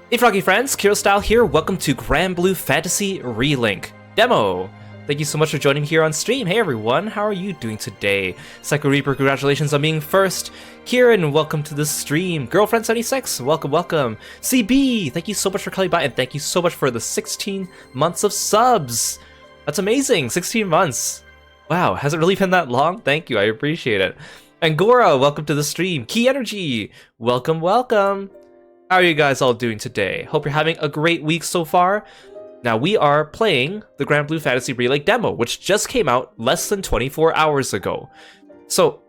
Hey Froggy friends, Kirostyle here, welcome to Granblue Fantasy Relink Demo! Thank you so much for joining me here on stream. Hey everyone, how are you doing today? Psycho Reaper, congratulations on being first. Kieran, welcome to the stream. Girlfriend76, welcome. CB, thank you so much for coming by, and thank you so much for the 16 months of subs! That's amazing, 16 months. Wow, has it really been that long? Thank you, I appreciate it. Angora, welcome to the stream. Key Energy, welcome. How are you guys all doing today? Hope you're having a great week so far. Now we are playing the Granblue Fantasy Relink demo, which just came out less than 24 hours ago. So,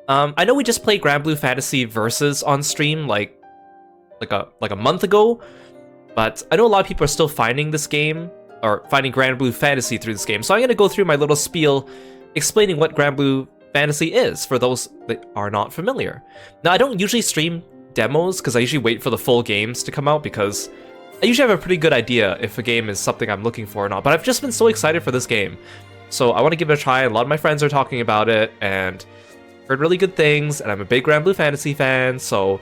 I know we just played Granblue Fantasy Versus on stream like a month ago, but I know a lot of people are still finding this game, or finding Granblue Fantasy through this game. So I'm going to go through my little spiel explaining what Granblue Fantasy is for those that are not familiar. Now I don't usually stream demos because I usually wait for the full games to come out because I usually have a pretty good idea if a game is something I'm looking for or not, but I've just been so excited for this game. So I want to give it a try. A lot of my friends are talking about it and heard really good things, and I'm a big Granblue Fantasy fan, so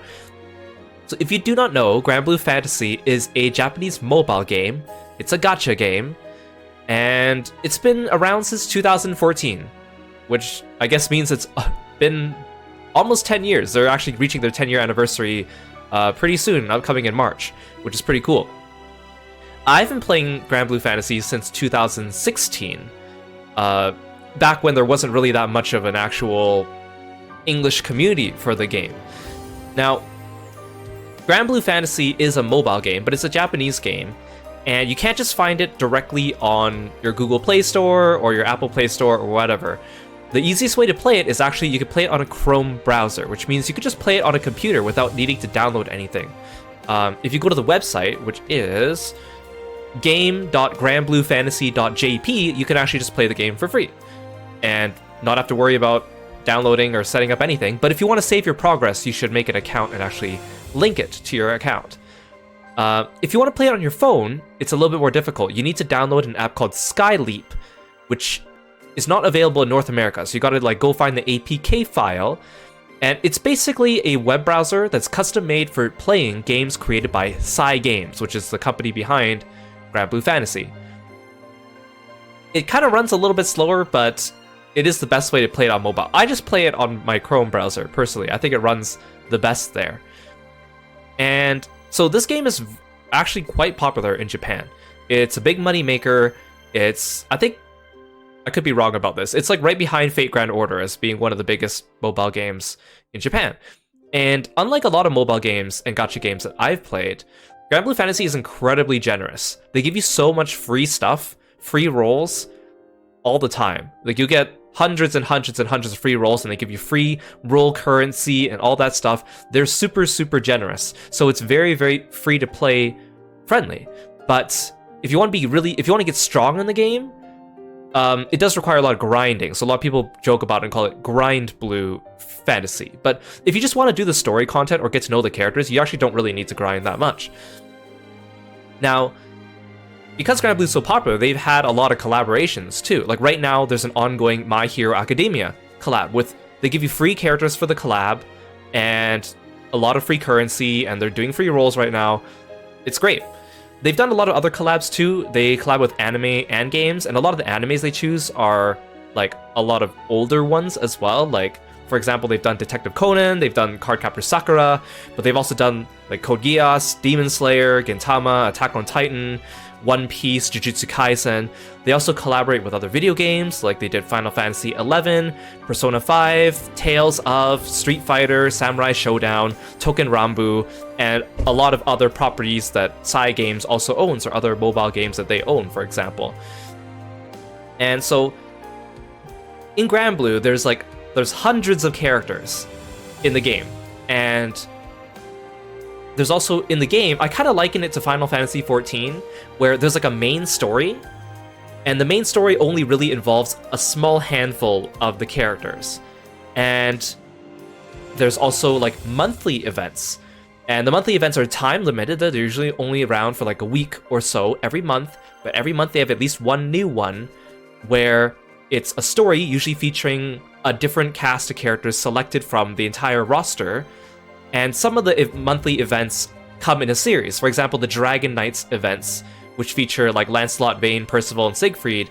if you do not know, Granblue Fantasy is a Japanese mobile game. It's a gacha game, and it's been around since 2014, which I guess means it's been almost 10 years. They're actually reaching their 10-year anniversary pretty soon, upcoming in March, which is pretty cool. I've been playing Granblue Fantasy since 2016, back when there wasn't really that much of an actual English community for the game. Now, Granblue Fantasy is a mobile game, but it's a Japanese game, and you can't just find it directly on your Google Play Store or your Apple Play Store or whatever. The easiest way to play it is actually you can play it on a Chrome browser, which means you could just play it on a computer without needing to download anything. If you go to the website, which is game.granbluefantasy.jp, you can actually just play the game for free and not have to worry about downloading or setting up anything. But if you want to save your progress, you should make an account and actually link it to your account. If you want to play it on your phone, it's a little bit more difficult. You need to download an app called SkyLeap, which is not available in North America, so you gotta go find the APK file, and it's basically a web browser that's custom made for playing games created by Cygames, which is the company behind Granblue Fantasy. It kind of runs a little bit slower, but it is the best way to play it on mobile. I just play it on my Chrome browser, personally. I think it runs the best there. And so this game is actually quite popular in Japan. It's a big money maker. I could be wrong about this. It's right behind Fate Grand Order as being one of the biggest mobile games in Japan. And unlike a lot of mobile games and gacha games that I've played, Granblue Fantasy is incredibly generous. They give you so much free stuff, free rolls, all the time. You get hundreds and hundreds and hundreds of free rolls, and they give you free roll currency and all that stuff. They're super, super generous. So it's very, very free to play friendly. But if you want to get strong in the game, it does require a lot of grinding, so a lot of people joke about it and call it Grindblue Fantasy. But if you just want to do the story content or get to know the characters, you actually don't really need to grind that much. Now, because Granblue is so popular, they've had a lot of collaborations too. Right now, there's an ongoing My Hero Academia collab they give you free characters for the collab and a lot of free currency, and they're doing free rolls right now. It's great. They've done a lot of other collabs too. They collab with anime and games, and a lot of the animes they choose are a lot of older ones as well. For example, they've done Detective Conan, they've done Cardcaptor Sakura, but they've also done Code Geass, Demon Slayer, Gintama, Attack on Titan, One Piece, Jujutsu Kaisen. They also collaborate with other video games, they did Final Fantasy XI, Persona 5, Tales of, Street Fighter, Samurai Showdown, Token Rambu, and a lot of other properties that Cygames also owns, or other mobile games that they own, for example. And so, in Granblue, there's hundreds of characters in the game, and there's also, in the game, I kind of liken it to Final Fantasy XIV, where there's a main story, and the main story only really involves a small handful of the characters. And there's also monthly events, and the monthly events are time limited. They're usually only around for a week or so every month, but every month they have at least one new one where it's a story, usually featuring a different cast of characters selected from the entire roster. And some of the monthly events come in a series. For example, the Dragon Knights events, which feature like Lancelot, Vayne, Percival, and Siegfried,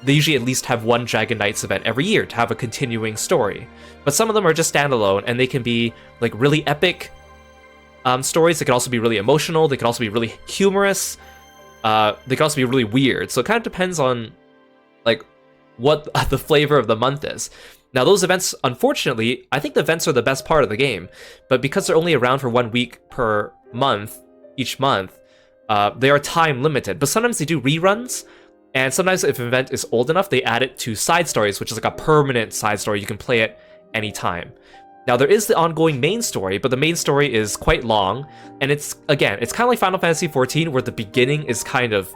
they usually at least have one Dragon Knights event every year to have a continuing story. But some of them are just standalone, and they can be like really epic stories. They can also be really emotional. They can also be really humorous. They can also be really weird. So it kind of depends on like what the flavor of the month is. Now those events, unfortunately, I think the events are the best part of the game, but because they're only around for 1 week per month, each month, they are time limited. But sometimes they do reruns, and sometimes if an event is old enough, they add it to side stories, which is like a permanent side story. You can play it anytime. Now there is the ongoing main story, but the main story is quite long, and it's kind of like Final Fantasy XIV, where the beginning is kind of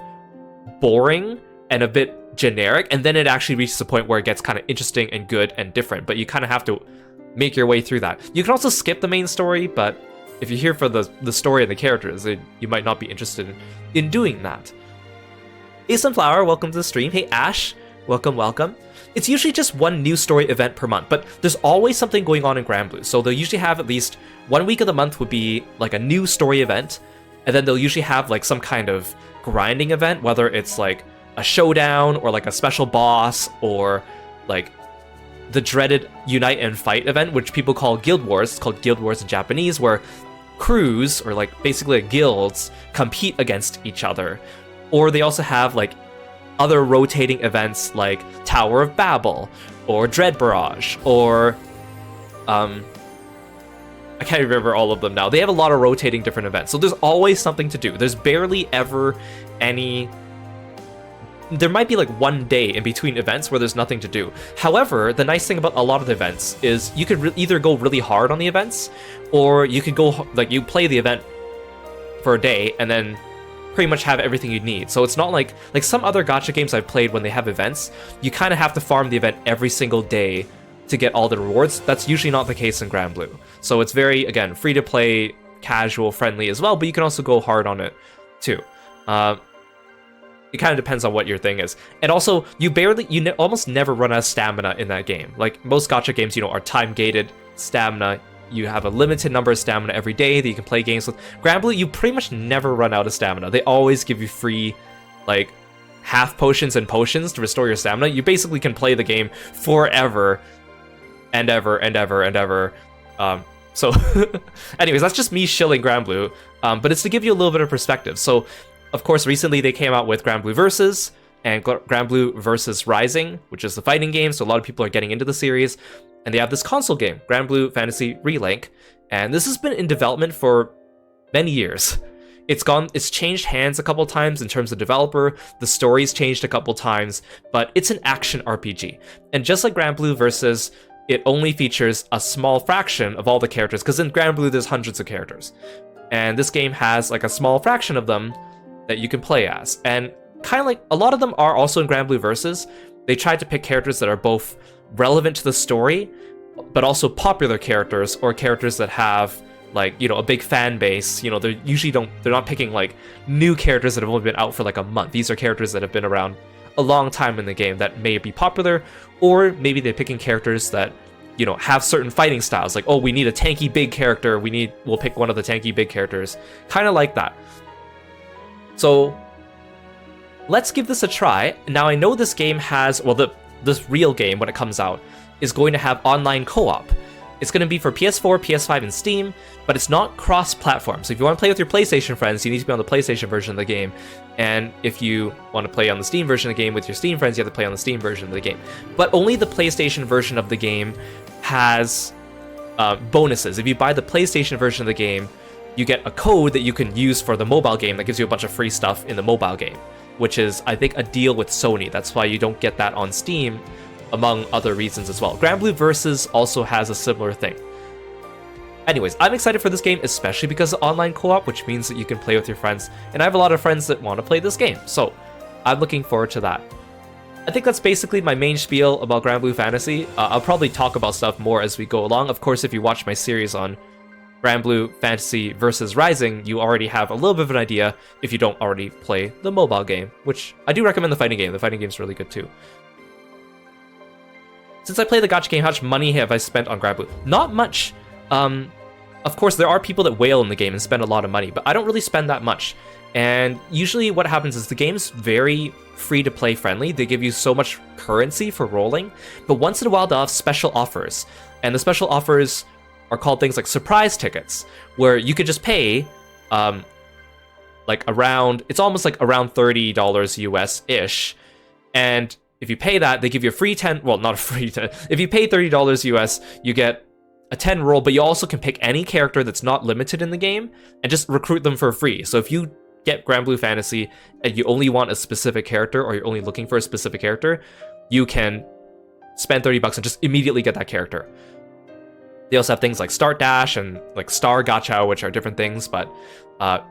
boring and a bit generic, and then it actually reaches a point where it gets kind of interesting and good and different, but you kind of have to make your way through that. You can also skip the main story, but if you're here for the story and the characters, you might not be interested in doing that. Hey Sunflower, welcome to the stream. Hey Ash, welcome. It's usually just one new story event per month, but there's always something going on in Granblue, so they'll usually have at least 1 week of the month would be like a new story event, and then they'll usually have like some kind of grinding event, whether it's like a showdown or like a special boss or like the dreaded Unite and Fight event, which people call Guild Wars. It's called Guild Wars in Japanese, where crews or like basically guilds compete against each other. Or they also have like other rotating events like Tower of Babel or Dread Barrage or I can't remember all of them now. They have a lot of rotating different events, so there's always something to do. There's barely ever any. There might be like one day in between events where there's nothing to do. However, the nice thing about a lot of the events is you could either go really hard on the events, or you could go like you play the event for a day and then pretty much have everything you need. So it's not like some other gacha games I've played when they have events, you kind of have to farm the event every single day to get all the rewards. That's usually not the case in Granblue. So it's very, again, free to play, casual, friendly as well, but you can also go hard on it too. It kind of depends on what your thing is. And also, you almost never run out of stamina in that game. Like most gacha games, are time-gated stamina. You have a limited number of stamina every day that you can play games with. Granblue, you pretty much never run out of stamina. They always give you free, like, half potions and potions to restore your stamina. You basically can play the game forever and ever and ever and ever. So, anyways, that's just me shilling Granblue, but it's to give you a little bit of perspective. So, of course, recently they came out with Granblue Versus and Granblue Versus Rising, which is the fighting game, so a lot of people are getting into the series. And they have this console game, Granblue Fantasy Relink, and this has been in development for many years. It's changed hands a couple times in terms of developer, the story's changed a couple times, but it's an action RPG. And just like Granblue Versus, it only features a small fraction of all the characters, because in Granblue there's hundreds of characters. And this game has like a small fraction of them that you can play as. And kind of like, a lot of them are also in Granblue Versus. They tried to pick characters that are both relevant to the story, but also popular characters, or characters that have like, a big fan base. They're not picking like new characters that have only been out for like a month. These are characters that have been around a long time in the game that may be popular, or maybe they're picking characters that, have certain fighting styles. Like, oh, we need a tanky big character. We'll pick one of the tanky big characters. Kind of like that. So let's give this a try. Now I know this game has, this real game, when it comes out, is going to have online co-op. It's going to be for PS4, PS5, and Steam, but it's not cross-platform. So if you want to play with your PlayStation friends, you need to be on the PlayStation version of the game. And if you want to play on the Steam version of the game with your Steam friends, you have to play on the Steam version of the game. But only the PlayStation version of the game has bonuses. If you buy the PlayStation version of the game, you get a code that you can use for the mobile game that gives you a bunch of free stuff in the mobile game, which is, I think, a deal with Sony. That's why you don't get that on Steam, among other reasons as well. Granblue Versus also has a similar thing. Anyways, I'm excited for this game, especially because of online co-op, which means that you can play with your friends, and I have a lot of friends that want to play this game, so I'm looking forward to that. I think that's basically my main spiel about Granblue Fantasy. I'll probably talk about stuff more as we go along. Of course, if you watch my series on Granblue Fantasy Versus Rising, you already have a little bit of an idea if you don't already play the mobile game, which I do recommend the fighting game. The fighting game's really good too. Since I play the gacha game, how much money have I spent on Granblue? Not much. of course, there are people that whale in the game and spend a lot of money, but I don't really spend that much. And usually what happens is the game's very free-to-play friendly. They give you so much currency for rolling, but once in a while they'll have special offers. And the special offers are called things like surprise tickets, where you could just pay like around, it's almost like around $30 US-ish. And if you pay that, they give you a free 10, well, not a free 10. If you pay $30 US, you get a 10 roll, but you also can pick any character that's not limited in the game and just recruit them for free. So if you get Granblue Fantasy and you only want a specific character, or you're only looking for a specific character, you can spend 30 bucks and just immediately get that character. They also have things like Start Dash and like Star Gacha, which are different things, but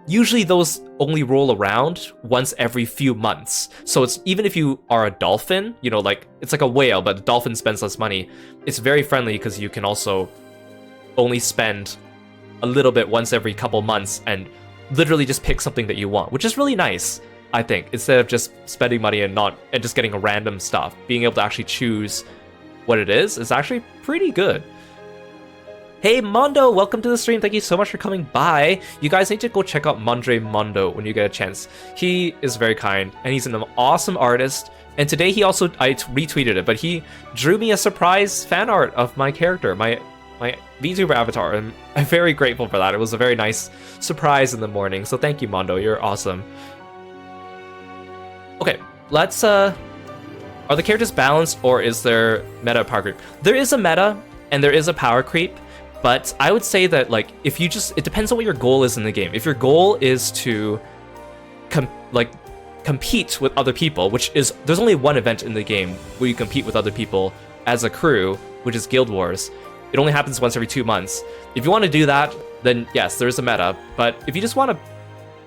usually those only roll around once every few months. So it's, even if you are a dolphin, you know, like it's like a whale, but a dolphin spends less money. It's very friendly because you can also only spend a little bit once every couple months and literally just pick something that you want, which is really nice, I think, instead of just spending money and just getting a random stuff. Being able to actually choose what it is actually pretty good. Hey Mondo, welcome to the stream. Thank you so much for coming by. You guys need to go check out Mondre Mondo when you get a chance. He is very kind and he's an awesome artist. And today he also, I retweeted it, but he drew me a surprise fan art of my character, my VTuber avatar, and I'm very grateful for that. It was a very nice surprise in the morning. So thank you, Mondo. You're awesome. Okay, let's are the characters balanced, or is there meta power creep? There is a meta and there is a power creep. But I would say that, like, if you just, it depends on what your goal is in the game. If your goal is to compete with other people, which is, there's only one event in the game where you compete with other people as a crew, which is Guild Wars. It only happens once every 2 months. If you want to do that, then yes, there is a meta. But if you just want to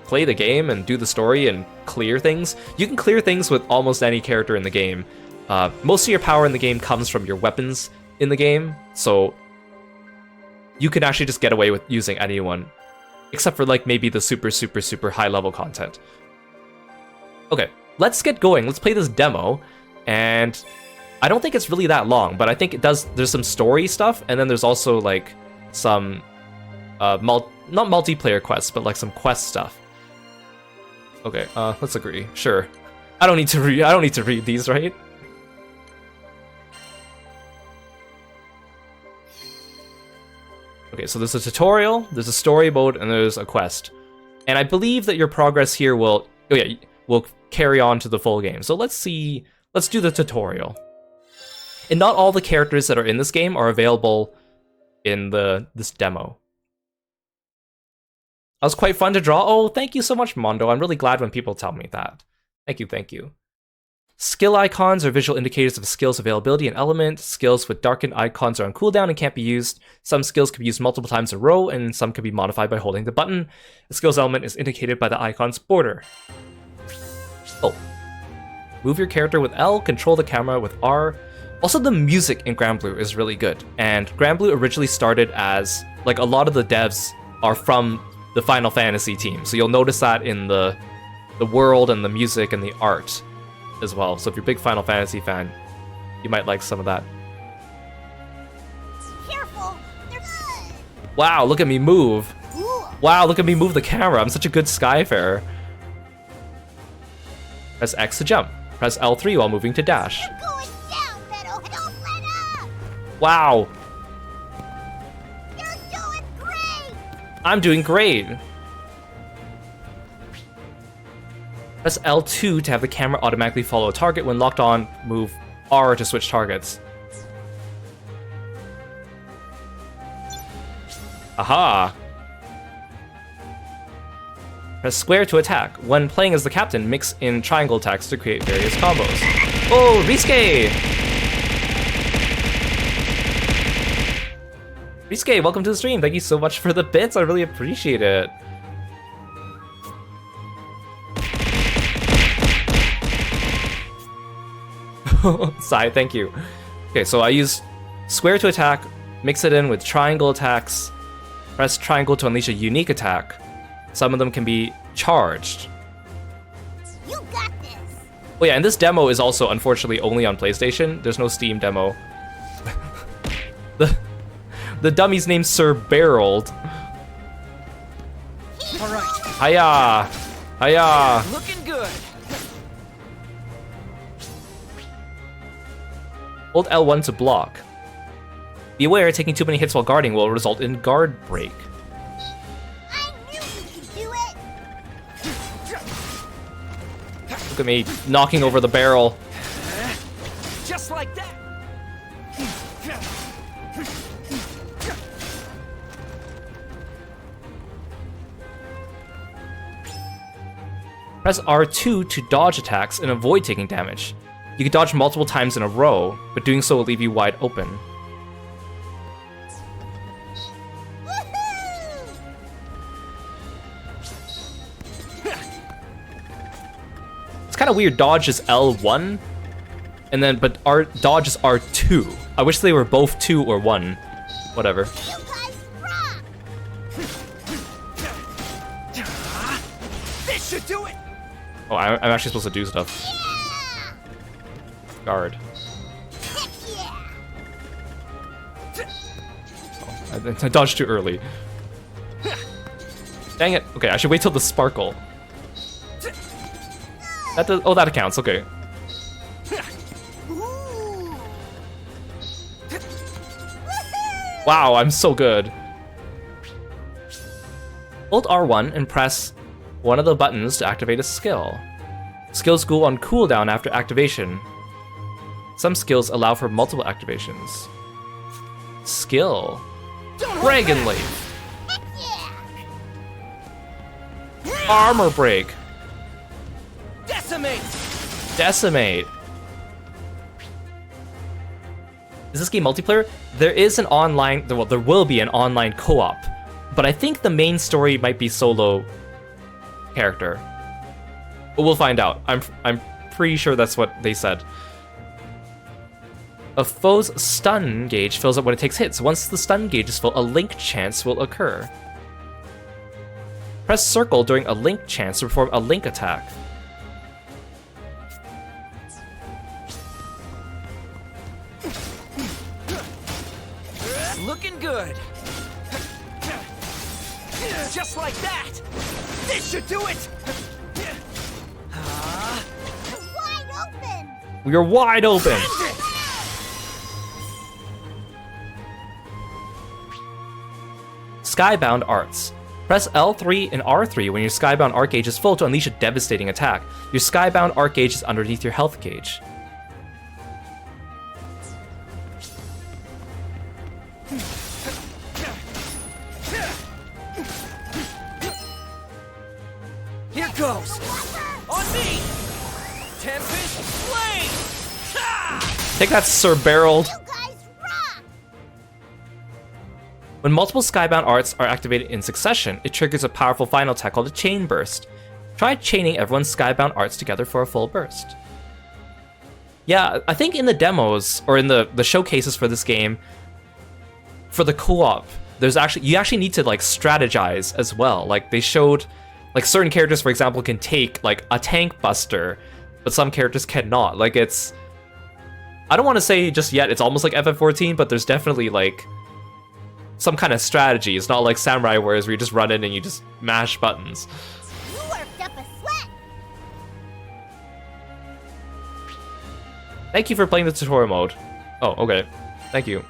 play the game and do the story and clear things, you can clear things with almost any character in the game. Most of your power in the game comes from your weapons in the game, so you can actually just get away with using anyone, except for like maybe the super high level content. Okay, let's get going. Let's play this demo, and I don't think it's really that long, but I think it does. There's some story stuff, and then there's also like some not multiplayer quests, but like some quest stuff. Okay, let's agree. Sure. I don't need to read these, right? Okay, so there's a tutorial, there's a story mode, and there's a quest. And I believe that your progress here will carry on to the full game. So let's do the tutorial. And not all the characters that are in this game are available in this demo. That was quite fun to draw. Oh, thank you so much, Mondo. I'm really glad when people tell me that. Thank you. Skill icons are visual indicators of a skill's availability and element. Skills with darkened icons are on cooldown and can't be used. Some skills can be used multiple times in a row, and some can be modified by holding the button. A skill's element is indicated by the icon's border. Oh. Move your character with L, control the camera with R. Also, the music in Granblue is really good. And Granblue originally started as, like, a lot of the devs are from the Final Fantasy team. So you'll notice that in the world and the music and the art as well. So if you're a big Final Fantasy fan, you might like some of that. Careful. Wow, look at me move. Wow, look at me move the camera. I'm such a good Skyfarer. Press X to jump. Press L3 while moving to dash. You're going down, Meadow. Don't let up. Wow. You're doing great. I'm doing great. Press L2 to have the camera automatically follow a target. When locked on, move R to switch targets. Aha! Press square to attack. When playing as the captain, mix in triangle attacks to create various combos. Oh, Risuke! Risuke, welcome to the stream. Thank you so much for the bits. I really appreciate it. Sai, thank you. Okay, so I use square to attack, mix it in with triangle attacks, press triangle to unleash a unique attack. Some of them can be charged. You got this. Oh yeah, and this demo is also unfortunately only on PlayStation. There's no Steam demo. The dummy's named Sir Barreled. Hiya! Hiya! Looking good. Hold L1 to block. Be aware, taking too many hits while guarding will result in guard break. I knew you could do it. Look at me knocking over the barrel. Just like that. Press R2 to dodge attacks and avoid taking damage. You can dodge multiple times in a row, but doing so will leave you wide open. Woohoo! It's kind of weird. Dodge is L1, and then but dodge is R2. I wish they were both 2 or 1. Whatever. You guys rock! This should do it. Oh, I'm actually supposed to do stuff. Yeah! Guard. Heck yeah! I dodged too early. Dang it. Okay, I should wait till the sparkle. That does, oh, that counts. Okay. Ooh! Wow, I'm so good. Hold R1 and press one of the buttons to activate a skill. Skills go on cooldown after activation. Some skills allow for multiple activations. Skill. Dragon Leap. Heck yeah! Armor Break. Decimate. Decimate. Is this game multiplayer? There is an online, well, there will be an online co-op, but I think the main story might be solo character. But we'll find out. I'm pretty sure that's what they said. A foe's stun gauge fills up when it takes hits. Once the stun gauge is full, a link chance will occur. Press circle during a link chance to perform a link attack. Looking good. Just like that. This should do it. Wide open! We are wide open. Skybound Arts. Press L3 and R3 when your Skybound Art gauge is full to unleash a devastating attack. Your Skybound Art gauge is underneath your health gauge. Here goes. On me. Tempest Flame. Ha! Take that, Sir Barreled. You guys rock! When multiple Skybound Arts are activated in succession, it triggers a powerful final attack called a Chain Burst. Try chaining everyone's Skybound Arts together for a full burst. Yeah, I think in the demos, or in the showcases for this game, for the co-op, there's actually, you actually need to like strategize as well. Like they showed, like certain characters, for example, can take like a tank buster, but some characters cannot. Like it's, I don't want to say just yet it's almost like FF14, but there's definitely like some kind of strategy. It's not like Samurai Warriors where you just run in and you just mash buttons. You worked up a sweat! Thank you for playing the tutorial mode. Oh, okay. Thank you.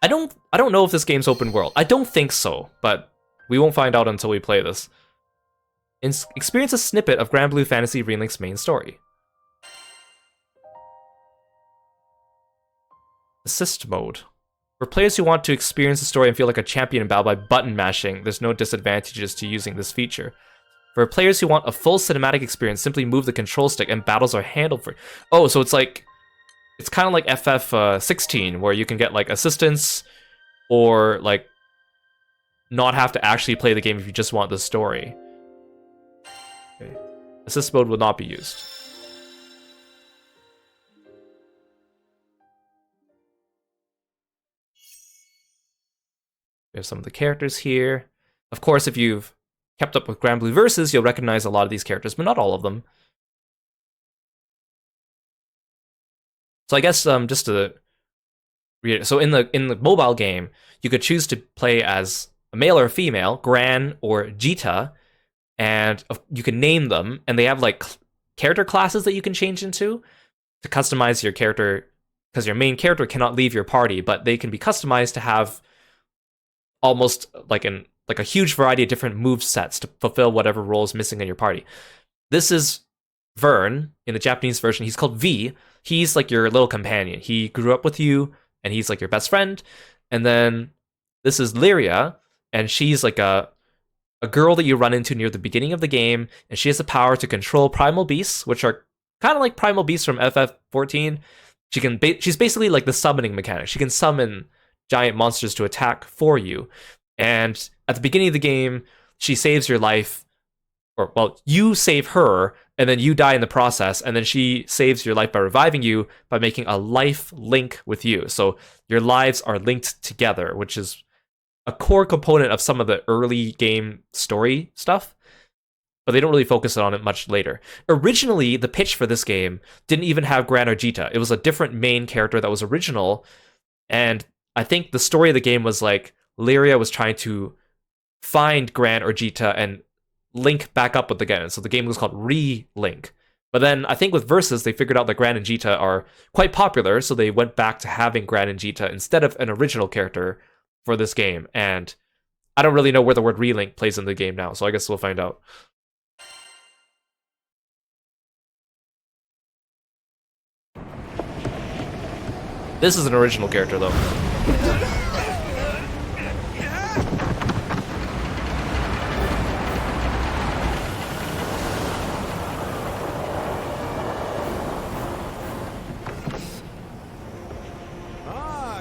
I don't know if this game's open world. I don't think so, but we won't find out until we play this. Experience a snippet of Granblue Fantasy Relink's main story. Assist mode. For players who want to experience the story and feel like a champion in battle by button mashing, there's no disadvantages to using this feature. For players who want a full cinematic experience, simply move the control stick and battles are handled for. Oh, so it's like, it's kind of like FF16, where you can get like assistance, or like not have to actually play the game if you just want the story. Okay. Assist mode will not be used. We have some of the characters here. Of course, if you've kept up with Granblue Versus, you'll recognize a lot of these characters, but not all of them. So I guess just to So in the mobile game, you could choose to play as a male or a female, Gran or Jita, and you can name them, and they have like character classes that you can change into to customize your character, because your main character cannot leave your party, but they can be customized to have almost like a huge variety of different move sets to fulfill whatever role is missing in your party. This is Vern in the Japanese version. He's called V. He's like your little companion. He grew up with you, and he's like your best friend. And then this is Lyria, and she's like a girl that you run into near the beginning of the game, and she has the power to control primal beasts, which are kind of like primal beasts from FF14. She's basically like the summoning mechanic. She can summon giant monsters to attack for you. And at the beginning of the game, she saves your life, or well, you save her, and then you die in the process, and then she saves your life by reviving you by making a life link with you. So your lives are linked together, which is a core component of some of the early game story stuff, but they don't really focus on it much later. Originally, the pitch for this game didn't even have Gran or Jita. It was a different main character that was original, and I think the story of the game was like Lyria was trying to find Gran or Jita and link back up with the game. So the game was called Relink. But then I think with Versus, they figured out that Gran and Jita are quite popular, so they went back to having Gran and Jita instead of an original character for this game. And I don't really know where the word Relink plays in the game now, so I guess we'll find out. This is an original character, though.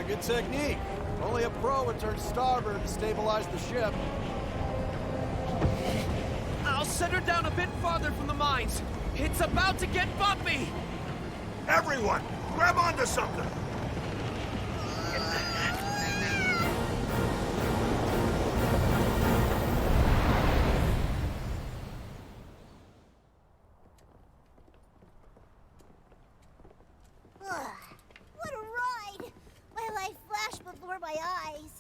Good technique. Only a pro would turn starboard to stabilize the ship. I'll set her down a bit farther from the mines. It's about to get bumpy. Everyone, grab onto something! What a ride! My life flashed before my eyes.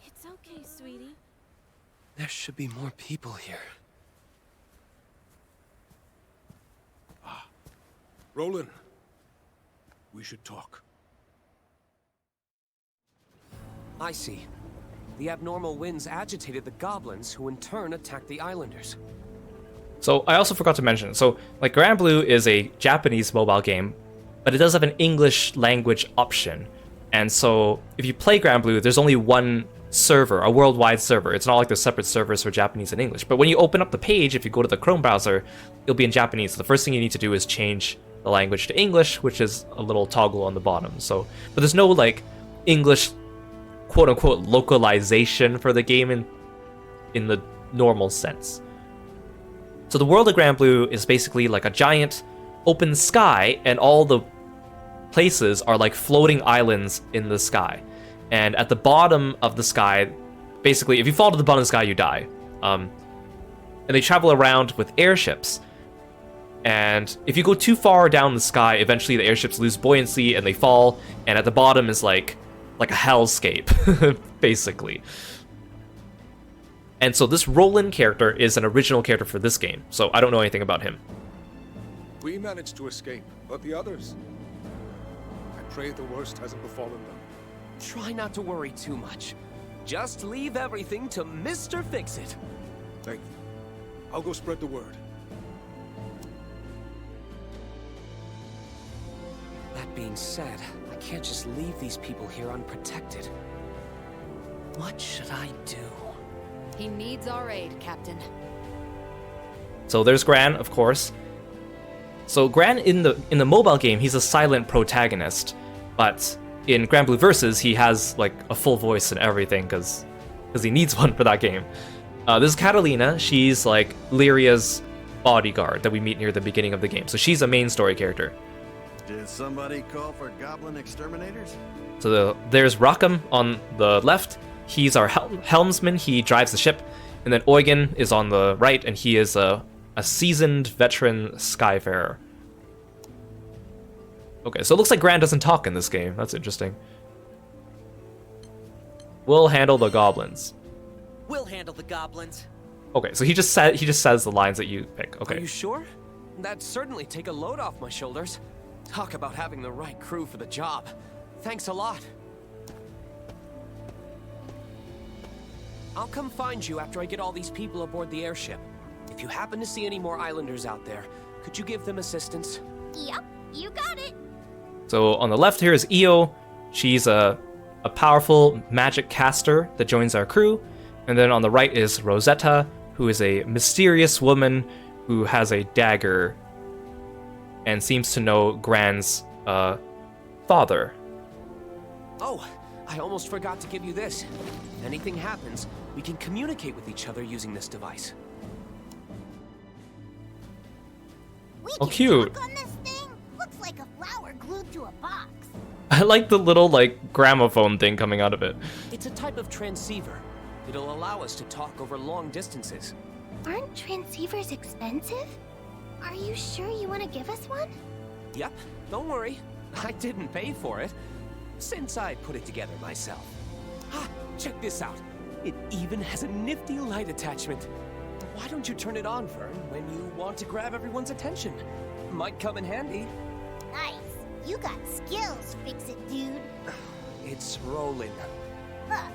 It's okay, sweetie. There should be more people here. Roland, we should talk. I see. The abnormal winds agitated the goblins, who in turn attacked the islanders. So I also forgot to mention, so like Granblue is a Japanese mobile game, but it does have an English language option. And so if you play Granblue, there's only one server, a worldwide server. It's not like there's separate servers for Japanese and English. But when you open up the page, if you go to the Chrome browser, it'll be in Japanese. So the first thing you need to do is change the language to English, which is a little toggle on the bottom. So, but there's no like English quote-unquote localization for the game in the normal sense. So the world of Granblue is basically like a giant open sky, and all the places are like floating islands in the sky. And at the bottom of the sky, basically, if you fall to the bottom of the sky, you die. And they travel around with airships. And if you go too far down the sky, eventually the airships lose buoyancy and they fall. And at the bottom is like a hellscape, basically. And so this Roland character is an original character for this game. So I don't know anything about him. We managed to escape, but the others... I pray the worst hasn't befallen them. Try not to worry too much. Just leave everything to Mr. Fix-It. Thank you. I'll go spread the word. That being said, I can't just leave these people here unprotected. What should I do? He needs our aid, Captain. So there's Gran, of course. So Gran in the mobile game, he's a silent protagonist, but in Granblue Versus, he has like a full voice and everything because he needs one for that game. This is Catalina. She's like Lyria's bodyguard that we meet near the beginning of the game. So she's a main story character. Did somebody call for goblin exterminators? So there's Rackham on the left. He's our helmsman. He drives the ship. And then Eugen is on the right, and he is a seasoned veteran skyfarer. Okay, so it looks like Gran doesn't talk in this game. That's interesting. We'll handle the goblins. We'll handle the goblins. Okay, so he just says the lines that you pick. Are Okay. you sure? That'd certainly take a load off my shoulders. Talk about having the right crew for the job. Thanks a lot. I'll come find you after I get all these people aboard the airship. If you happen to see any more islanders out there, could you give them assistance? Yep, you got it. So on the left here is Io. She's a powerful magic caster that joins our crew. And then on the right is Rosetta, who is a mysterious woman who has a dagger and seems to know Gran's father. Oh, I almost forgot to give you this. If anything happens, we can communicate with each other using this device. We Oh, can cute. talk on this thing. Looks like a flower glued to a box. I like the little like gramophone thing coming out of it. It's a type of transceiver. It'll allow us to talk over long distances. Aren't transceivers expensive? Are you sure you want to give us one? Yep, don't worry. I didn't pay for it, since I put it together myself. Ah, check this out. It even has a nifty light attachment. Why don't you turn it on, Vern, when you want to grab everyone's attention? Might come in handy. Nice. You got skills, fix-it dude. It's rolling. Huh.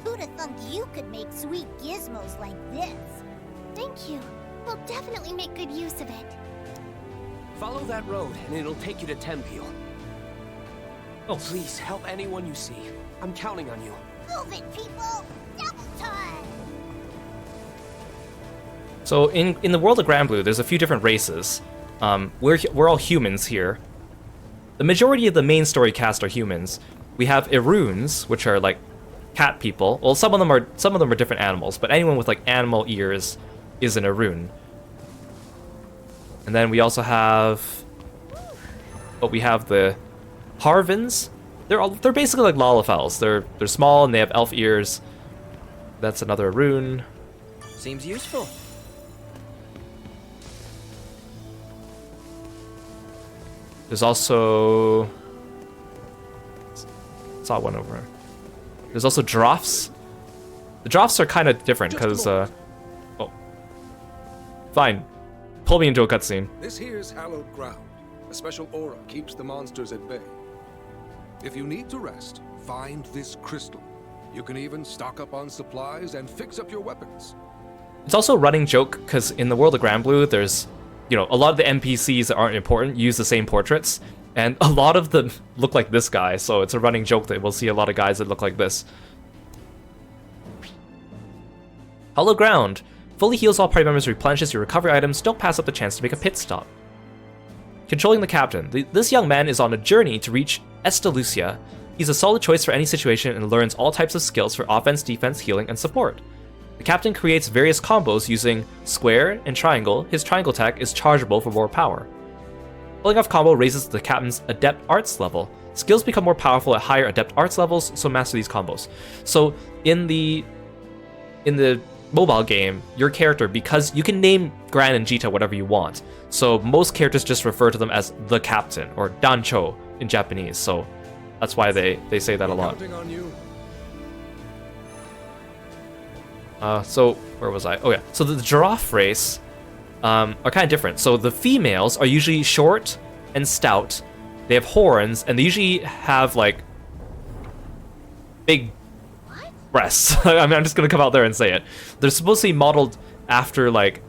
Who'da thunk you could make sweet gizmos like this? Thank you. We'll definitely make good use of it. Follow that road, and it'll take you to Tempeel. Oh, Please help anyone you see. I'm counting on you. Move it, people! Double time! so in the world of Granblue, there's a few different races. We're all humans here. The majority of the main story cast are humans. We have Irunes, which are like cat people. Well, some of them are different animals, but anyone with like animal ears is an Irune. And then we also have, we have the Harvins. They're basically like Lalafels. They're small and they have elf ears. That's another Irune. Seems useful. There's also, saw one over. There's also Droffs. The Droffs are kind of different because, oh, fine. Pull me into a cutscene. This here's hallowed ground. A special aura keeps the monsters at bay. If you need to rest, find this crystal. You can even stock up on supplies and fix up your weapons. It's also a running joke because in the world of Granblue, there's, a lot of the NPCs that aren't important use the same portraits, and a lot of them look like this guy, so it's a running joke that we'll see a lot of guys that look like this. Hollow Ground. Fully heals all party members, replenishes your recovery items, don't pass up the chance to make a pit stop. Controlling the captain. This young man is on a journey to reach Estalucia. He's a solid choice for any situation and learns all types of skills for offense, defense, healing, and support. The captain creates various combos using square and triangle. His triangle attack is chargeable for more power. Pulling off combo raises the captain's adept arts level. Skills become more powerful at higher adept arts levels, so master these combos. So in the mobile game, your character, because you can name Gran and Jita whatever you want, so most characters just refer to them as the captain or Dancho in Japanese, so that's why they say that a lot. Counting on you. So where was I? Oh yeah, so the giraffe race are kind of different. So the females are usually short and stout. They have horns, and they usually have like big breasts. I mean, I'm just gonna come out there and say it. They're supposed to be modeled after like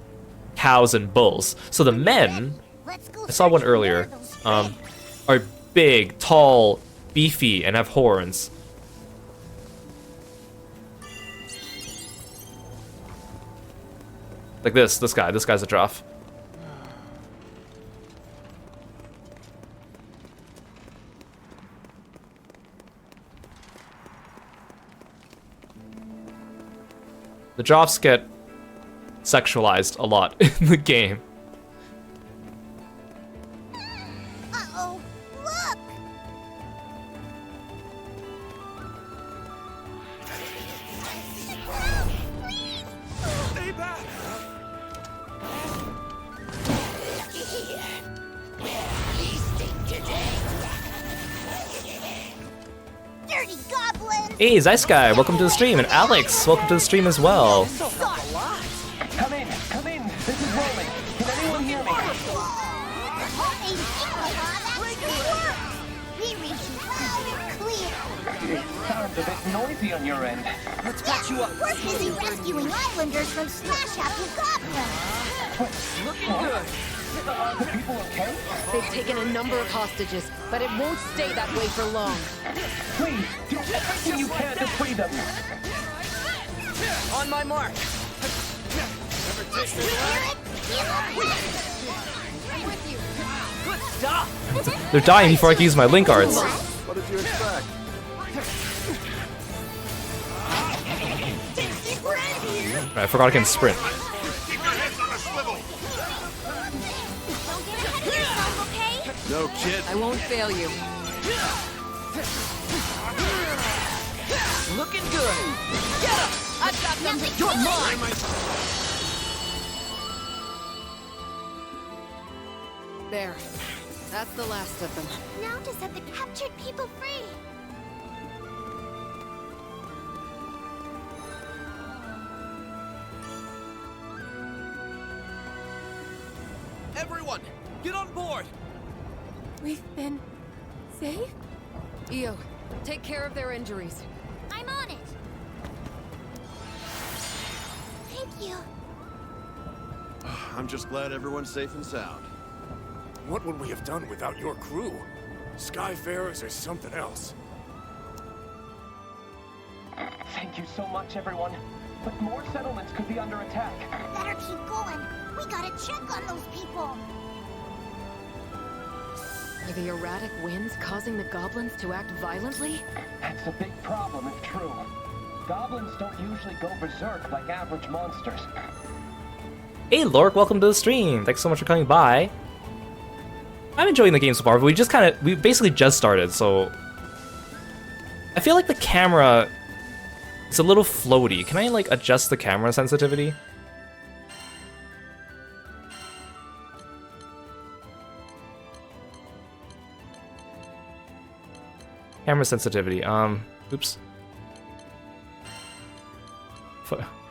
cows and bulls. So the men, I saw one earlier, are big, tall, beefy, and have horns. Like this guy's a giraffe. The giraffes get sexualized a lot in the game. Uh-oh, look! Please! Stay back! Feasting today. bloody goblins! Hey, Zeisky, welcome to the stream, and Alex, welcome to the stream as well. Come in, come in. This is Relink. Can anyone hear me? We reach you loud and clear. It sounds a bit noisy on your end. Let's patch you up. We're busy rescuing islanders from smash-happy goblins. Looking good. Are the people okay? They've taken a number of hostages, but it won't stay that way for long. Please, do everything you can to free them. On my mark. Good stuff. They're dying before I can use my link arts. What did you expect? Right, I forgot I can sprint. No kid. I won't fail you. Looking good. Get him! I've got them. You're mine. There. That's the last of them. Now to set the captured people free. Everyone, get on board. We've been safe? Io, take care of their injuries. I'm on it. Thank you. I'm just glad everyone's safe and sound. What would we have done without your crew? Skyfarers are something else. Thank you so much, everyone. But more settlements could be under attack. Better keep going. We gotta check on those people. Are the erratic winds causing the goblins to act violently? That's a big problem if true. Goblins don't usually go berserk like average monsters. Hey, Lork, welcome to the stream. Thanks so much for coming by. I'm enjoying the game so far, but we basically just started, so I feel like the camera is a little floaty. Can I, like, adjust the camera sensitivity? Camera sensitivity, oops.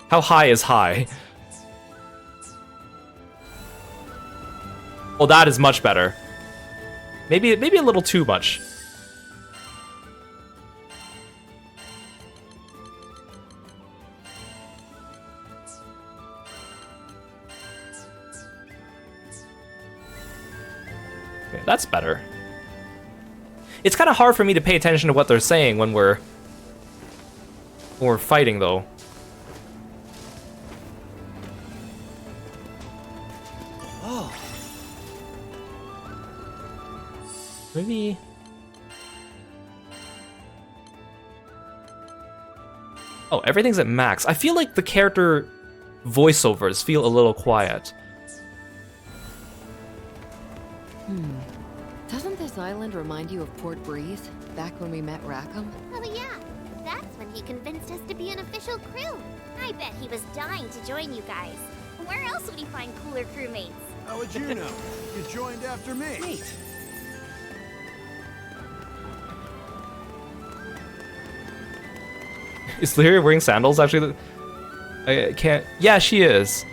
How high is high? Oh, that is much better. Maybe a little too much. Okay, that's better. It's kind of hard for me to pay attention to what they're saying when we're fighting, though. Oh. Maybe. Oh, everything's at max. I feel like the character voiceovers feel a little quiet. Doesn't this island remind you of Port Breeze, back when we met Rackham? Oh yeah, that's when he convinced us to be an official crew. I bet he was dying to join you guys. Where else would he find cooler crewmates? How would you know? You joined after me. Wait. Is Lyria wearing sandals, actually? I can't... Yeah, she is.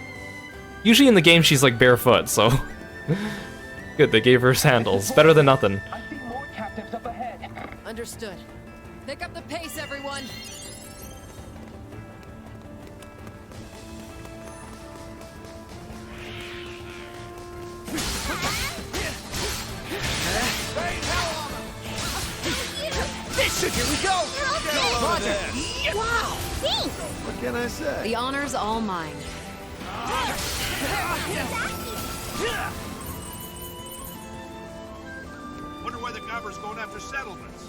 Usually in the game, she's, like, barefoot, so... Good, they gave her sandals. Better than nothing. I see more captives up ahead. Understood. Pick up the pace, everyone! Here we go. Wow, thanks! What can I say? The honor's all mine. Wonder why the gobbers going after settlements.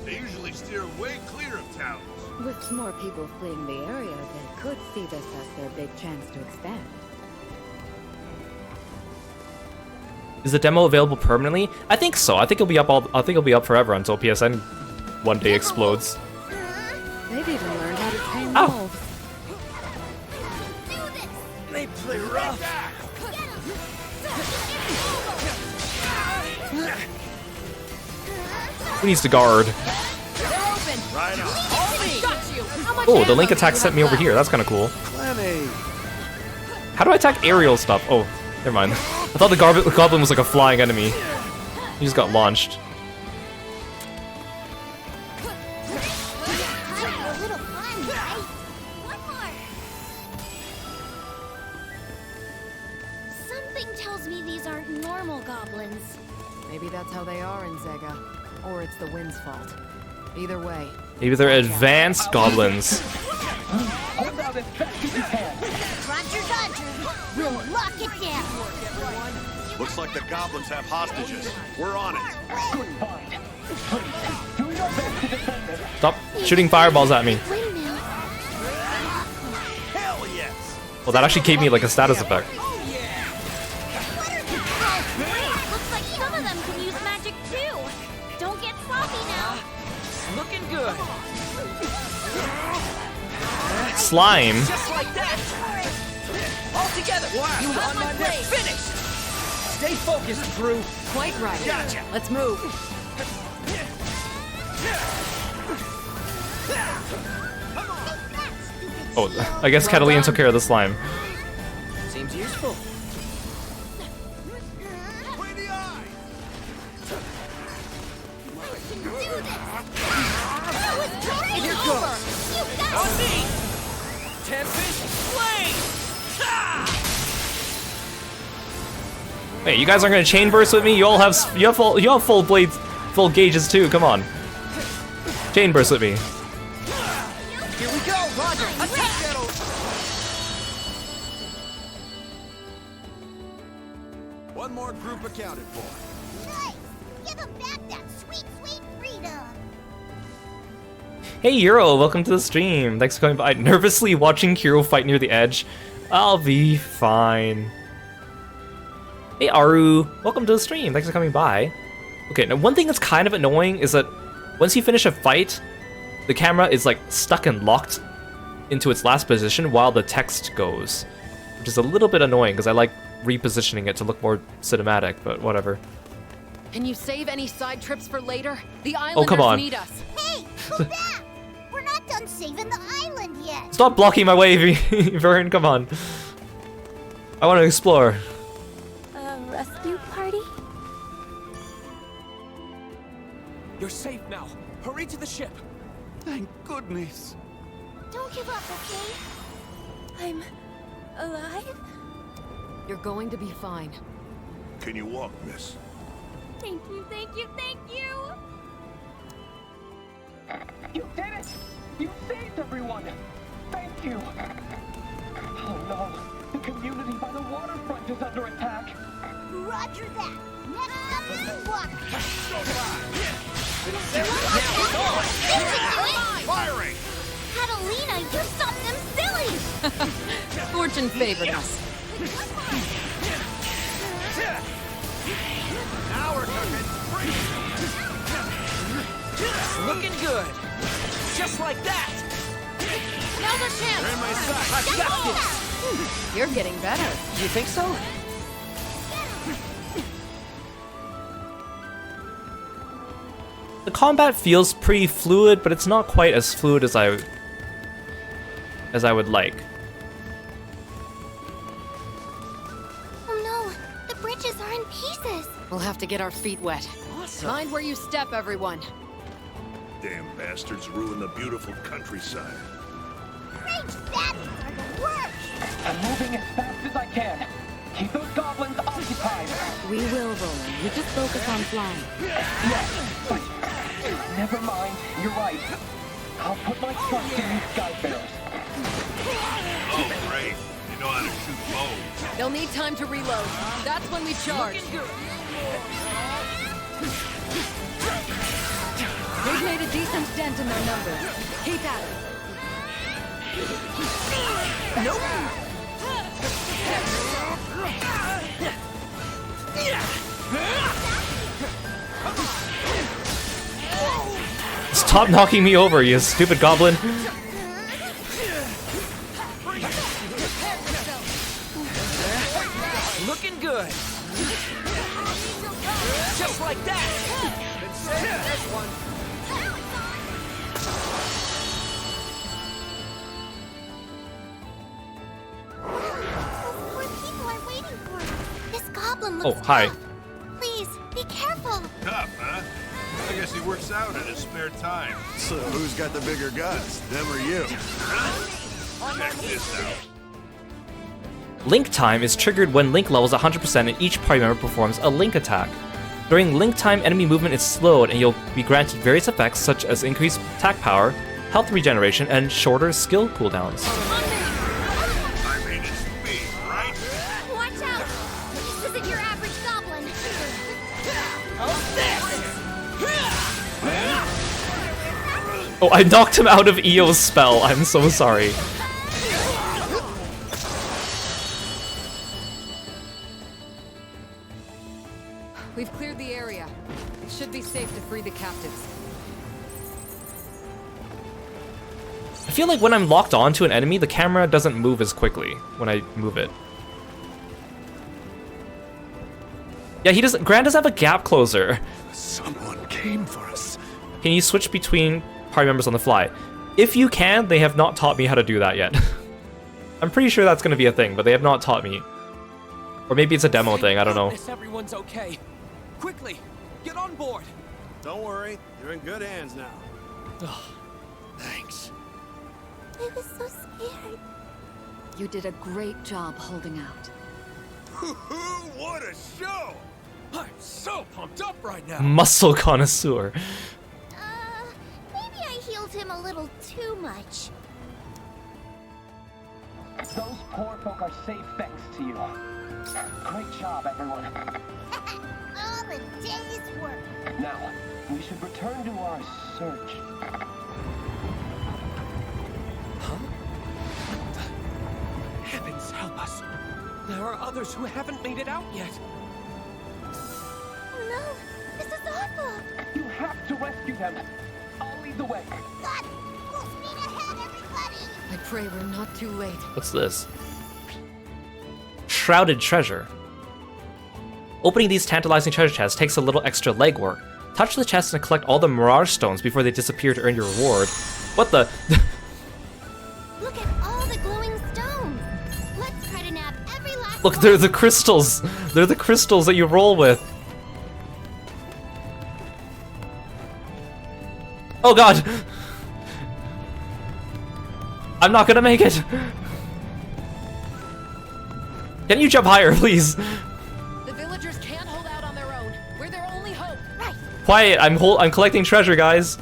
They usually steer way clear of towns. With more people fleeing the area, they could see this as their big chance to expand. Is the demo available permanently? I think so. I think it'll be up forever until PSN one day explodes. They've even learned how to train Ow. wolves. Do this! They play rough. Who needs to guard? They're open! Right on. Oh, the link attack sent me over here. That's kind of cool. Plenty. How do I attack aerial stuff? Oh, never mind. I thought the goblin was like a flying enemy. He just got launched. A little fun, right? One more. Something tells me these aren't normal goblins. Maybe that's how they are in Zega. Or it's the wind's fault. Either way. Maybe they're advanced goblins. Roger, Dodger. We'll lock it down. Looks like the goblins have hostages. We're on it. Stop shooting fireballs at me. Windmill. Hell yes. Well, that actually gave me like a status effect. Looks like some of them can use magic too. Don't get sloppy now. Looking good. Slime. Just like that. All together. You on my neck. Finish. Stay focused, Drew. Quite right. Gotcha. Let's move. Oh, I guess Catalina took care of the slime. Seems useful. Here goes. You got On me. Tempest Flame. Hey, you guys aren't gonna chain burst with me? You all have full blades, full gauges too. Come on, chain burst with me. Here we go, Roger. Attack. One more group accounted for. Nice. Give him back that sweet, sweet freedom. Hey Euro, welcome to the stream. Thanks for coming by. Nervously watching Kiro fight near the edge. I'll be fine. Hey Aru, welcome to the stream. Thanks for coming by. Okay, now one thing that's kind of annoying is that once you finish a fight, the camera is like stuck and locked into its last position while the text goes, which is a little bit annoying because I like repositioning it to look more cinematic, but whatever. Can you save any side trips for later? The islanders come on. need us. Hey, go back. We're not done saving the island yet. Stop blocking my way, Vern, come on. I want to explore. Rescue party? You're safe now. Hurry to the ship. Thank goodness. Don't give up, okay? I'm alive? You're going to be fine. Can you walk, miss? Thank you, thank you, thank you! You did it! You saved everyone! Thank you! Oh no, the community by the waterfront is under attack! Roger that! Next up is water! Firing! Catalina, you stopped them silly! Fortune favored us. Now we're cooking. Looking good. Just like that. Now's our chance. They're in my sight. I've got this. You're getting better. You think so? The combat feels pretty fluid, but it's not quite as fluid as I would like. Oh no, the bridges are in pieces! We'll have to get our feet wet. Awesome. Mind where you step, everyone. Damn bastards ruin the beautiful countryside. Range baddies are the worst! I'm moving as fast as I can. Keep those goblins occupied. We will, Roland. You just focus on flying. Yes, but never mind. You're right. I'll put my trust in these Skyfarers. Oh, great. You know how to shoot bows. They'll need time to reload. That's when we charge. They've made a decent dent in their numbers. Keep at it. Nope. Stop knocking me over, you stupid goblin. Looking good. Just like that. Oh, hi. Please, be careful. Tough, huh? I guess he works out in his spare time. So who's got the bigger guts, them or you? Check this out. Link time is triggered when Link levels 100% and each party member performs a Link attack. During Link time, enemy movement is slowed and you'll be granted various effects such as increased attack power, health regeneration, and shorter skill cooldowns. I mean, it's speed, right? Watch out! This isn't your average goblin. Oh, I knocked him out of Eo's spell. I'm so sorry. We've cleared the area. It should be safe to free the captives. I feel like when I'm locked onto an enemy, the camera doesn't move as quickly when I move it. Yeah, he doesn't. Gran doesn't have a gap closer. Someone came for us. Can you switch between party members on the fly? If you can, they have not taught me how to do that yet. I'm pretty sure that's going to be a thing, but they have not taught me. Or maybe it's a demo thing, I don't know. Everyone's okay. Quickly, get on board. Don't worry, you're in good hands now. Thanks. I was so scared. You did a great job holding out. What a show! I'm so pumped up right now. Muscle connoisseur. Maybe I healed him a little too much. Those poor folk are safe thanks to you. Great job, everyone. All the day's work. Now, we should return to our search. Heavens help us. There are others who haven't made it out yet. Oh no, this is awful. You have to rescue them. I'll lead the way. God, full speed ahead, everybody. I pray we're not too late. What's this? Shrouded treasure. Opening these tantalizing treasure chests takes a little extra legwork. Touch the chest and collect all the Mirage Stones before they disappear to earn your reward. What the? Look at all the glowing stones. Let's try to nab every last Look, one. they're the crystals. They're the crystals that you roll with. Oh god! I'm not gonna make it! Can you jump higher, please? The villagers can't hold out on their own. We're their only hope. Right. Quiet, I'm collecting treasure, guys.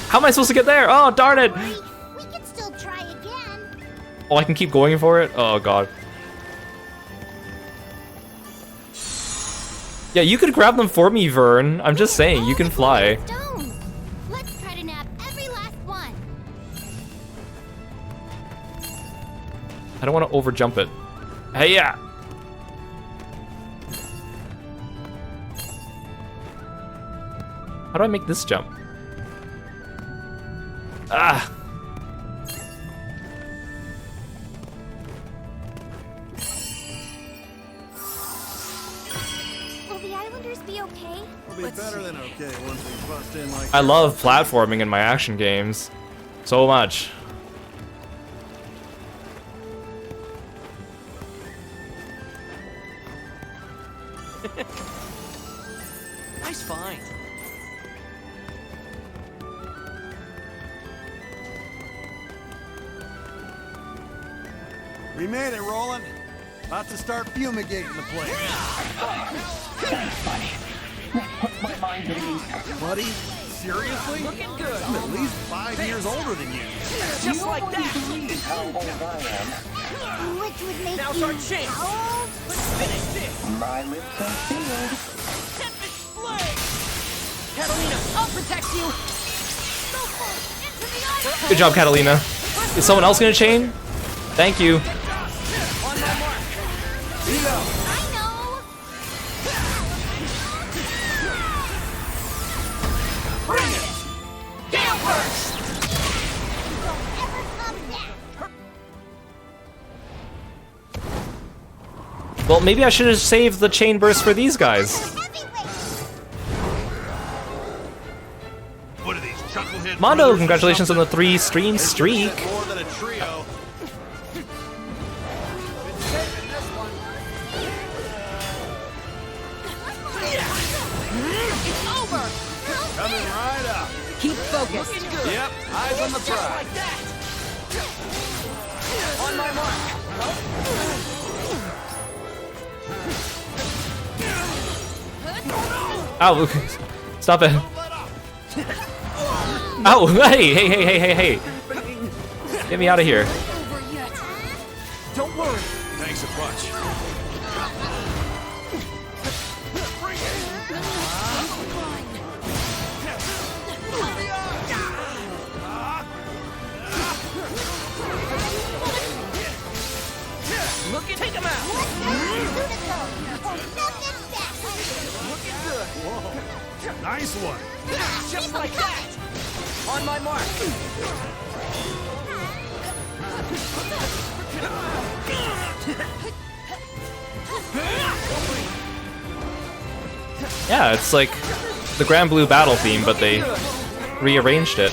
How am I supposed to get there? Oh, darn it! We can still try again. Oh, I can keep going for it? Oh god. Yeah, you could grab them for me, Vern. I'm just saying, you can fly. Stones. Let's try to nab every last one. I don't want to overjump it. Hey, yeah! How do I make this jump? Ah! Will the islanders be okay? We'll be better than okay once we bust in like I love platforming in my action games. So much. Nice find. We made it, Roland. About to start fumigating the place. Thanks, buddy. That puts my mind at ease. Buddy, seriously? Looking good. I'm at least 5 years older than you. Just like Nobody that. believes how old I am. Which would make Now's you our chance. how old? Let's finish this. My lips are sealed. Tempest flame. Catalina, I'll protect you. Go for it. Into the island. Good job, Catalina. Is someone else gonna chain? Thank you. On my mark. I know. Bring it. Gale burst. Don't ever come back. Well, maybe I should have saved the chain burst for these guys. What are these, chucklehead Mondo, brothers or congratulations on the something? 3-stream streak. More than a trio. Coming right up. Keep focused. Looking good. Yep, eyes on the Just prize. like that. On my mark. Ow! Stop it! Ow! Hey! Get me out of here! Over yet. Don't worry. Thanks a bunch. Look at, take him out. Looking good. Whoa. Nice one. Just like that. On my mark. Yeah, it's like the Granblue battle theme, but they rearranged it.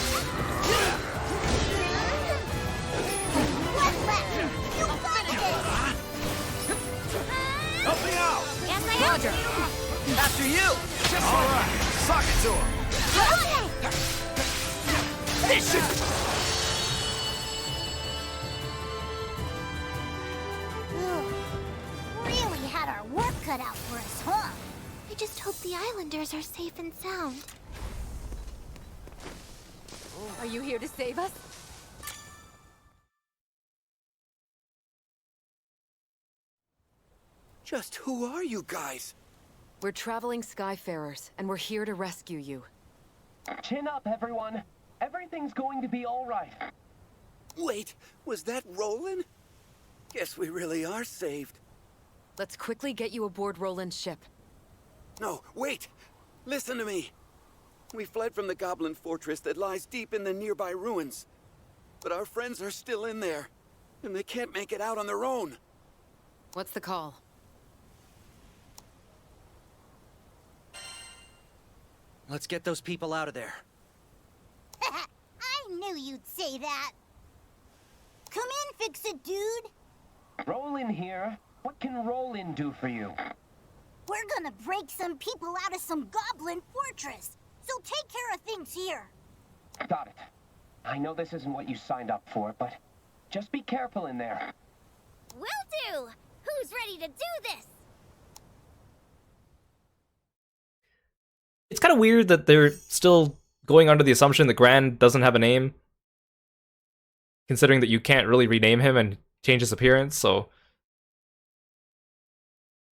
Help me out. Roger. After you. All right, sock it to him. Really had our work cut out for us, huh? I just hope the islanders are safe and sound. Are you here to save us? Just who are you guys? We're traveling Skyfarers, and we're here to rescue you. Chin up, everyone. Everything's going to be all right. Wait, was that Roland? Guess we really are saved. Let's quickly get you aboard Roland's ship. No, wait! Listen to me! We fled from the Goblin Fortress that lies deep in the nearby ruins. But our friends are still in there, and they can't make it out on their own. What's the call? Let's get those people out of there. I knew you'd say that. Come in, Fix-It Dude. Roland here. What can Roland do for you? We're gonna break some people out of some Goblin Fortress. So take care of things here. Got it. I know this isn't what you signed up for, but just be careful in there. Will do. Who's ready to do this? It's kind of weird that they're still going under the assumption that Gran doesn't have a name, considering that you can't really rename him and change his appearance. So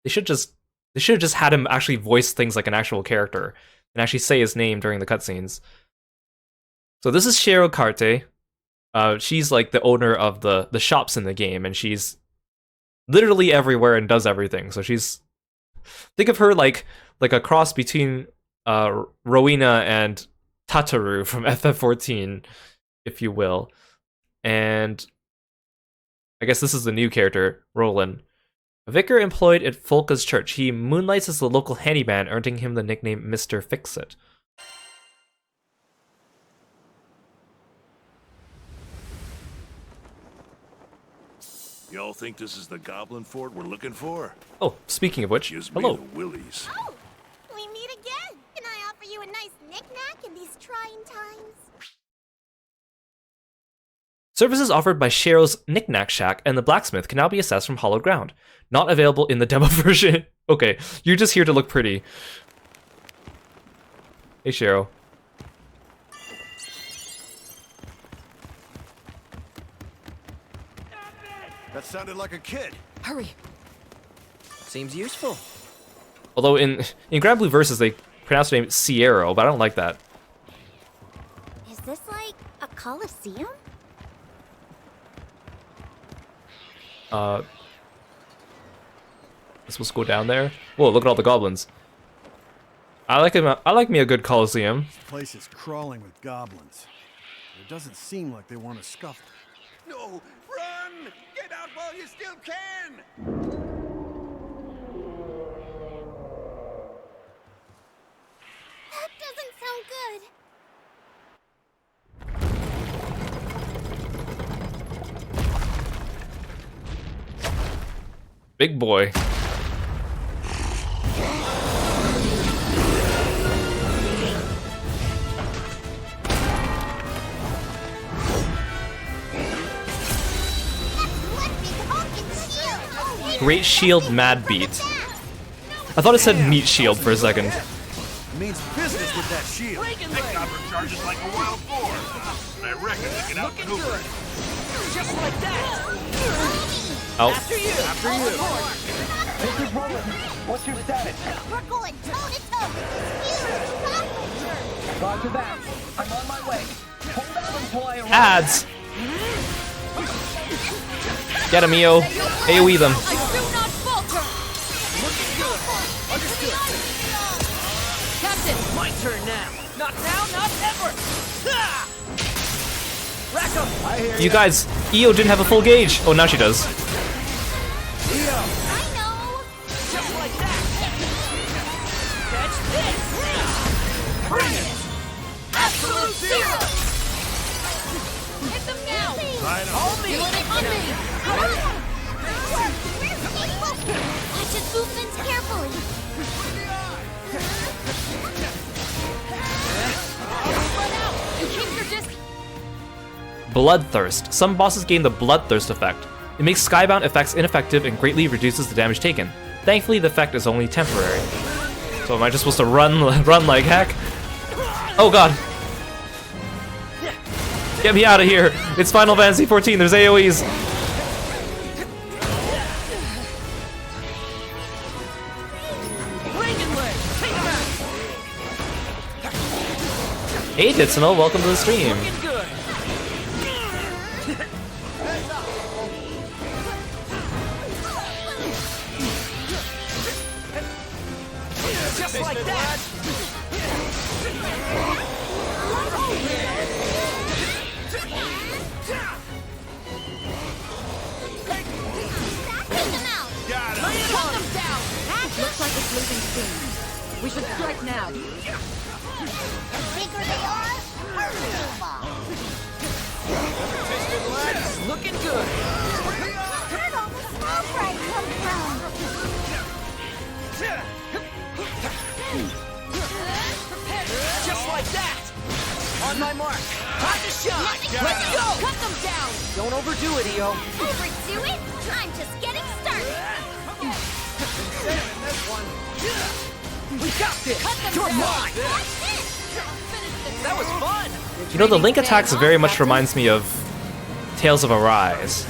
they should have just had him actually voice things like an actual character and actually say his name during the cutscenes. So this is Cheryl Carte. She's like the owner of the shops in the game, and she's literally everywhere and does everything. So she's, think of her like a cross between Rowena and Tataru from FF14, if you will. And I guess this is the new character, Roland. A vicar employed at Folka's church, he moonlights as the local handyman, earning him the nickname Mr. Fix-It. Y'all think this is the Goblin Fort we're looking for? Oh, speaking of which, Gives me hello. the willies. Oh, we meet again. Can I offer you a nice knick-knack in these trying times? Services offered by Cheryl's Knick-Knack Shack and the Blacksmith can now be accessed from Hallowed Ground. Not available in the demo version. Okay, you're just here to look pretty. Hey, Cheryl. That sounded like a kid. Hurry. Seems useful. Although in Granblue Versus they pronounce the name Sierra, but I don't like that. Is this like a coliseum? Supposed to go down there? Whoa, look at all the goblins. I like me a good coliseum. This place is crawling with goblins. It doesn't seem like they want to scuffle. No! Run! Get out while you still can! That doesn't sound good. Big boy. Great Shield Mad Beat. I thought it said Meat Shield for a second. Means business with that shield. That copper charges like a wild boar. I reckon we can outmaneuver it. Just like that. Oh. After you. This is Roland. What's your status? We're going toe-to-toe with this huge chocolate. Roger that. I'm on my way. Hold on until I arrive. Ads! Get him, EO. AoE them. I do not falter! Understood. Captain! My turn now. Not now, not ever. Ah! Rack 'em. I hear You guys, EO didn't have a full gauge. Oh, now she does. I know. Just like that. Catch this. Bring it. Absolute zero. Hit them now! Hold me. On me! Watch his movements carefully. Run out! And keep your distance! Bloodthirst. Some bosses gain the Bloodthirst effect. It makes Skybound effects ineffective and greatly reduces the damage taken. Thankfully, the effect is only temporary. So am I just supposed to run like heck? Oh god! Get me out of here! It's Final Fantasy 14, there's AoEs! Hey Ditsunal, welcome to the stream. Good. Just like that. Got him. Cut them down! Looks like it's losing steam. We should strike now. The bigger they are, the harder they fall. Looking good. Where'd all the smoke right come from? Just like that. On my mark. Time to shine. Let's go. Cut them down! Don't overdo it, EO. Overdo it? I'm just getting started. We got this. You're mine. That was fun. You know, the Link attacks very much reminds me of Tales of Arise.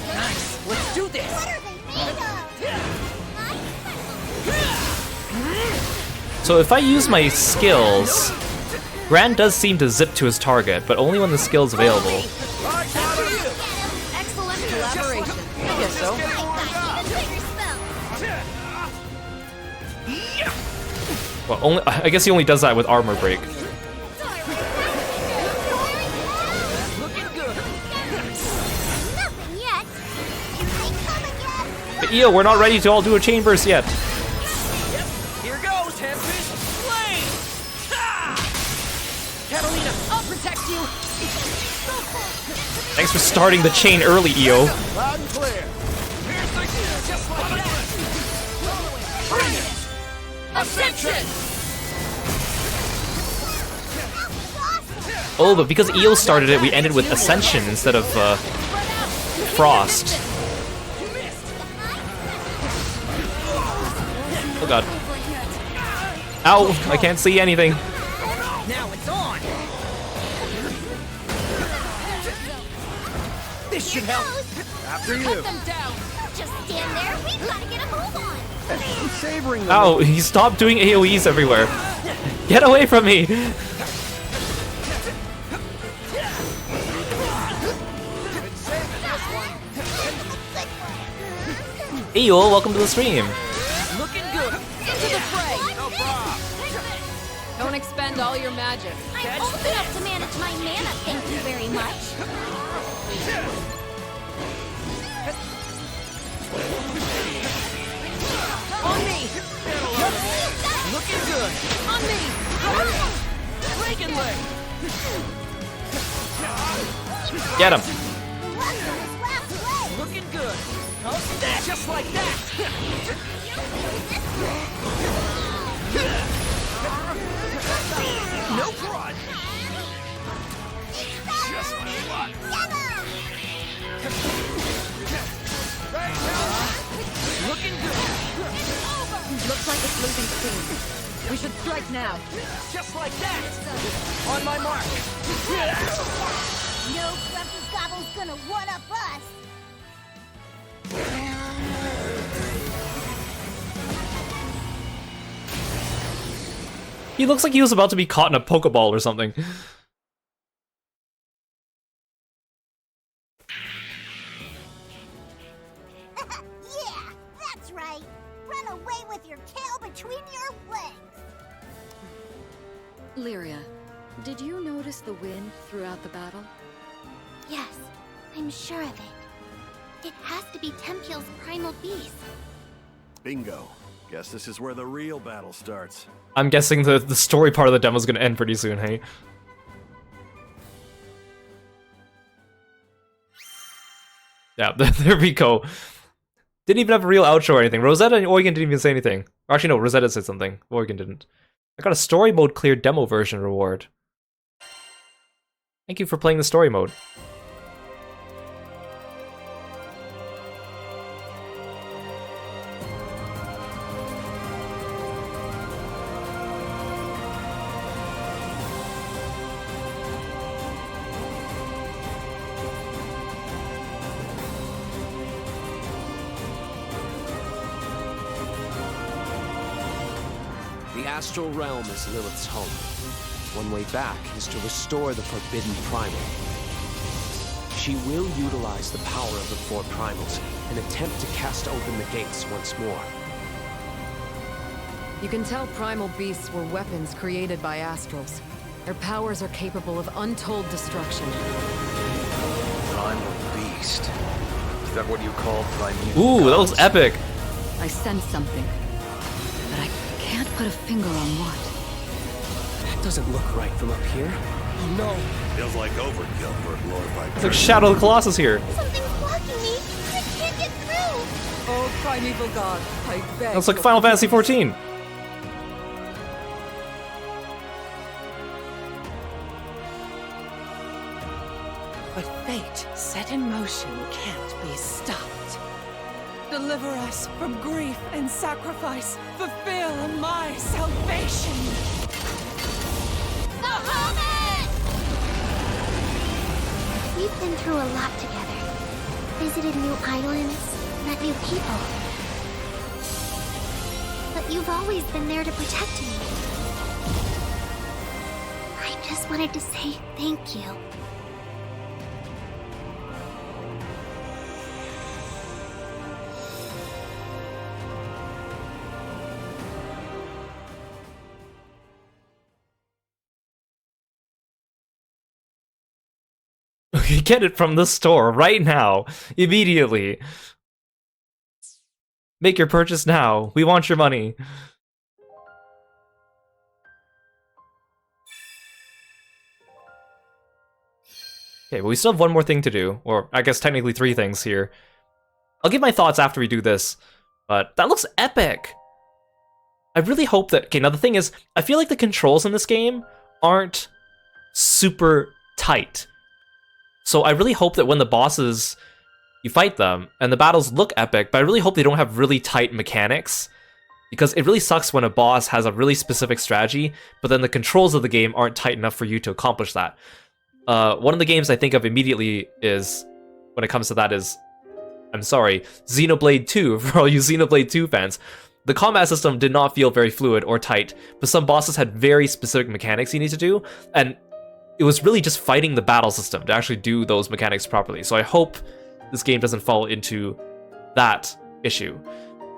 Nice. Let's do this. What are they made of? So if I use my skills, Gran does seem to zip to his target, but only when the skill's available. Excellent collaboration. I guess so. Well, I guess he only does that with armor break. Looking good. Nothing yet. Here they come again. But EO, we're not ready to all do a chain burst yet. Here goes, Handfish. Flame. Ha! Catalina, I'll protect you! Thanks for starting the chain early, EO. Loud and clear. just like that. Bring it. Ascension! Oh, but because EO started it, we ended with Ascension instead of Frost. Oh god. Ow! I can't see anything. Now it's on. This should help. After you. Cut them down! Just stand there. We've got to get a move on. I'm savoring the Ow, he stopped doing AoEs everywhere. Get away from me! Eeyore, welcome to the stream. Looking good. Into the fray! Don't expend all your magic. I'm old enough to manage my mana, thank you very much. On me! Looking good. On me! Breaking leg. Get him. Looking good. Just like that. No fraud. Just like luck. Looks like it's losing steam. We should strike now. Just like that! On my mark! No grumpy gobble's gonna one-up us! He looks like he was about to be caught in a Pokeball or something. Yeah, that's right! Run away with your tail between your legs! Lyria, did you notice the wind throughout the battle? Yes, I'm sure of it. It has to be Tempeal's primal beast. Bingo. Guess this is where the real battle starts. I'm guessing the story part of the demo is going to end pretty soon, hey? Yeah, there we go. Didn't even have a real outro or anything. Rosetta and Oregon didn't even say anything. Or actually, no, Rosetta said something. Oregon didn't. I got a story mode clear demo version reward. Thank you for playing the story mode. The astral realm is Lilith's home. One way back is to restore the forbidden primal. She will utilize the power of the four primals and attempt to cast open the gates once more. You can tell primal beasts were weapons created by astrals. Their powers are capable of untold destruction. Primal beast. Is that what you call primeval? Ooh, that was epic! I sense something, but I can't put a finger on what. That doesn't look right from up here. Oh no! Feels like overkill for a glorified. It's like Shadow of the Colossus here. Something's blocking me! I can't get through! Oh, primeval god, I beg. That's like Final Fantasy 14. But fate set in motion can't be stopped. Deliver us from grief and sacrifice. Fulfill my salvation. Bahamut! We've been through a lot together. Visited new islands, met new people. But you've always been there to protect me. I just wanted to say thank you. You get it from the store right now, immediately. Make your purchase now. We want your money. Okay, but we still have one more thing to do, or I guess technically 3 things here. I'll give my thoughts after we do this, but that looks epic. I really hope that... Okay, now the thing is, I feel like the controls in this game aren't super tight. So I really hope that when the bosses, you fight them, and the battles look epic, but I really hope they don't have really tight mechanics. Because it really sucks when a boss has a really specific strategy, but then the controls of the game aren't tight enough for you to accomplish that. One of the games I think of immediately is, when it comes to that is, I'm sorry, Xenoblade 2, for all you Xenoblade 2 fans. The combat system did not feel very fluid or tight, but some bosses had very specific mechanics you need to do, and it was really just fighting the battle system to actually do those mechanics properly. So I hope this game doesn't fall into that issue.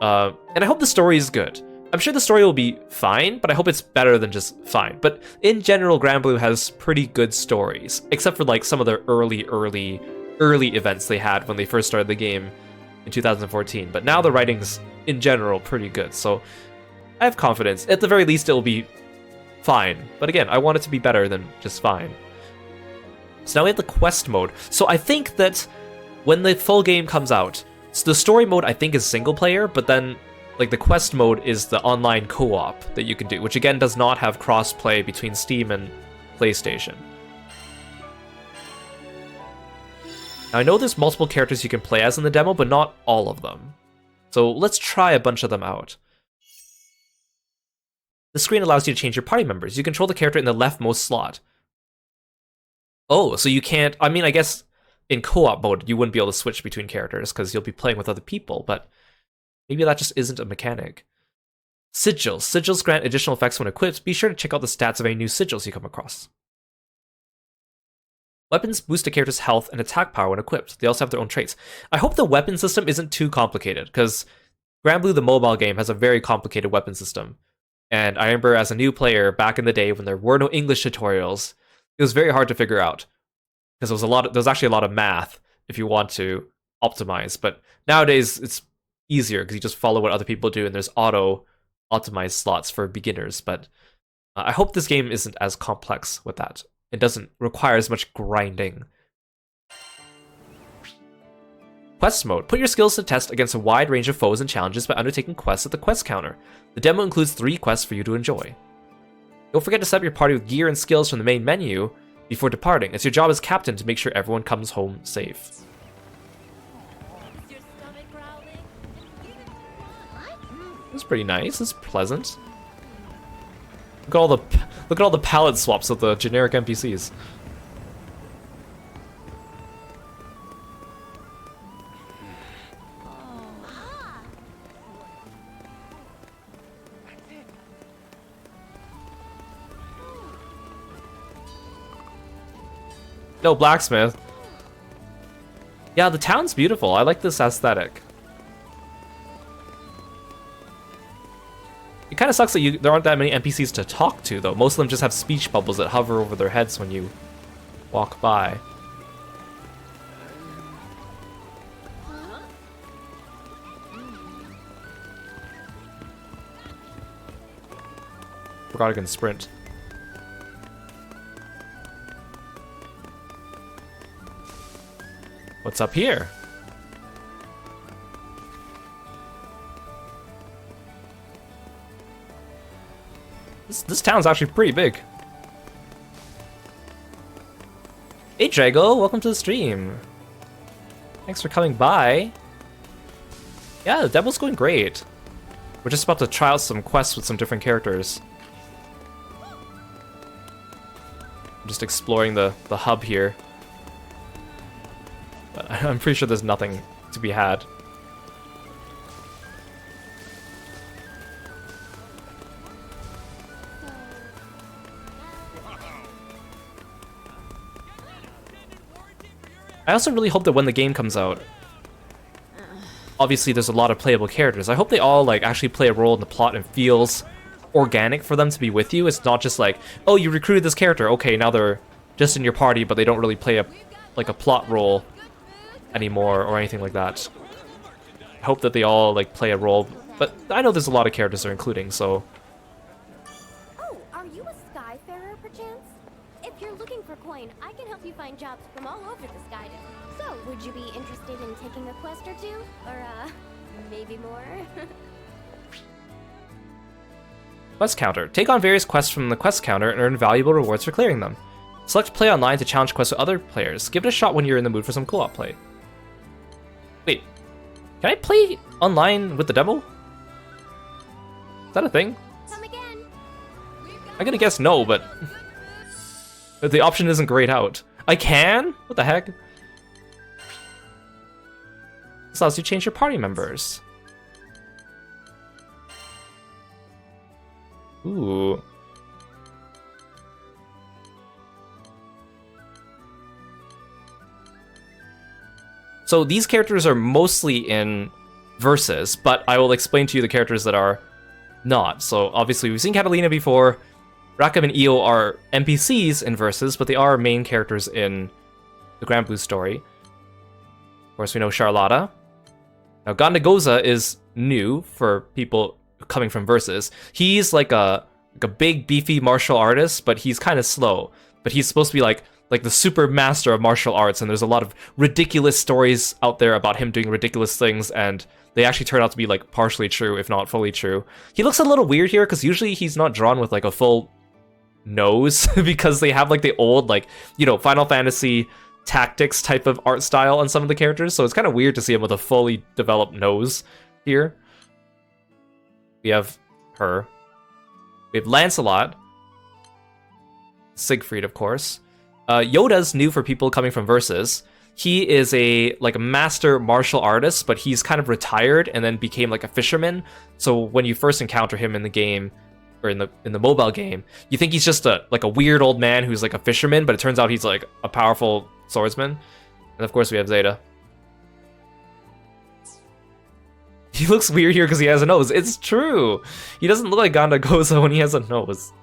And I hope the story is good. I'm sure the story will be fine, but I hope it's better than just fine. But in general, Granblue has pretty good stories, except for like some of the early events they had when they first started the game in 2014. But now the writing's, in general, pretty good. So I have confidence. At the very least, it will be fine. But again, I want it to be better than just fine. So now we have the quest mode. So I think that when the full game comes out, so the story mode I think is single player, but then like the quest mode is the online co-op that you can do, which again does not have cross-play between Steam and PlayStation. Now I know there's multiple characters you can play as in the demo, but not all of them. So let's try a bunch of them out. The screen allows you to change your party members. You control the character in the leftmost slot. Oh, so you can't... I mean, I guess in co-op mode, you wouldn't be able to switch between characters because you'll be playing with other people, but maybe that just isn't a mechanic. Sigils. Sigils grant additional effects when equipped. Be sure to check out the stats of any new sigils you come across. Weapons boost a character's health and attack power when equipped. They also have their own traits. I hope the weapon system isn't too complicated, because Granblue, the mobile game, has a very complicated weapon system. And I remember as a new player back in the day when there were no English tutorials, it was very hard to figure out. Because there was actually a lot of math if you want to optimize. But nowadays it's easier because you just follow what other people do and there's auto optimized slots for beginners. But I hope this game isn't as complex with that. It doesn't require as much grinding. Quest mode. Put your skills to test against a wide range of foes and challenges by undertaking quests at the quest counter. The demo includes 3 quests for you to enjoy. Don't forget to set up your party with gear and skills from the main menu before departing. It's your job as captain to make sure everyone comes home safe. It's pretty nice. It's pleasant. Look at all the palette swaps of the generic NPCs. No, blacksmith. Yeah, the town's beautiful. I like this aesthetic. It kind of sucks that there aren't that many NPCs to talk to, though. Most of them just have speech bubbles that hover over their heads when you walk by. Forgot I can sprint. What's up here? This town's actually pretty big. Hey Drago, welcome to the stream. Thanks for coming by. Yeah, the demo's going great. We're just about to try out some quests with some different characters. I'm just exploring the hub here. But I'm pretty sure there's nothing to be had. I also really hope that when the game comes out, obviously there's a lot of playable characters. I hope they all like actually play a role in the plot and feels organic for them to be with you. It's not just like, oh, you recruited this character, okay, now they're just in your party, but they don't really play a plot role anymore or anything like that. I hope that they all like play a role, but I know there's a lot of characters they're including, so. Oh, are you a Skyfarer perchance? If you're looking for coin, I can help you find jobs from all over the Sky Dome. So, would you be interested in taking a quest or two? Or, maybe more? Quest counter. Take on various quests from the quest counter and earn valuable rewards for clearing them. Select play online to challenge quests with other players. Give it a shot when you're in the mood for some co-op play. Wait, can I play online with the demo? Is that a thing? Come again. I'm gonna guess no, but the option isn't grayed out. I can? What the heck? This allows you to change your party members. Ooh. So these characters are mostly in verses, but I will explain to you the characters that are not. So obviously we've seen Catalina before. Rakam and Io are NPCs in verses, but they are main characters in the Granblue story. Of course, we know Charlotta. Now Gandagoza is new for people coming from verses. He's like a big beefy martial artist, but he's kind of slow. But he's supposed to be like the super master of martial arts, and there's a lot of ridiculous stories out there about him doing ridiculous things, and they actually turn out to be like partially true, if not fully true. He looks a little weird here because usually he's not drawn with like a full nose because they have like the old like, you know, Final Fantasy Tactics type of art style on some of the characters, so it's kind of weird to see him with a fully developed nose here. We have her. We We have Lancelot. Siegfried, of course. Yoda's new for people coming from Versus. He is a master martial artist, but he's kind of retired and then became like a fisherman. So when you first encounter him in the game, or in the mobile game, you think he's just a weird old man who's like a fisherman, but it turns out he's like a powerful swordsman. And of course we have Zeta. He looks weird here because he has a nose. It's true. He doesn't look like Ganda Goza when he has a nose.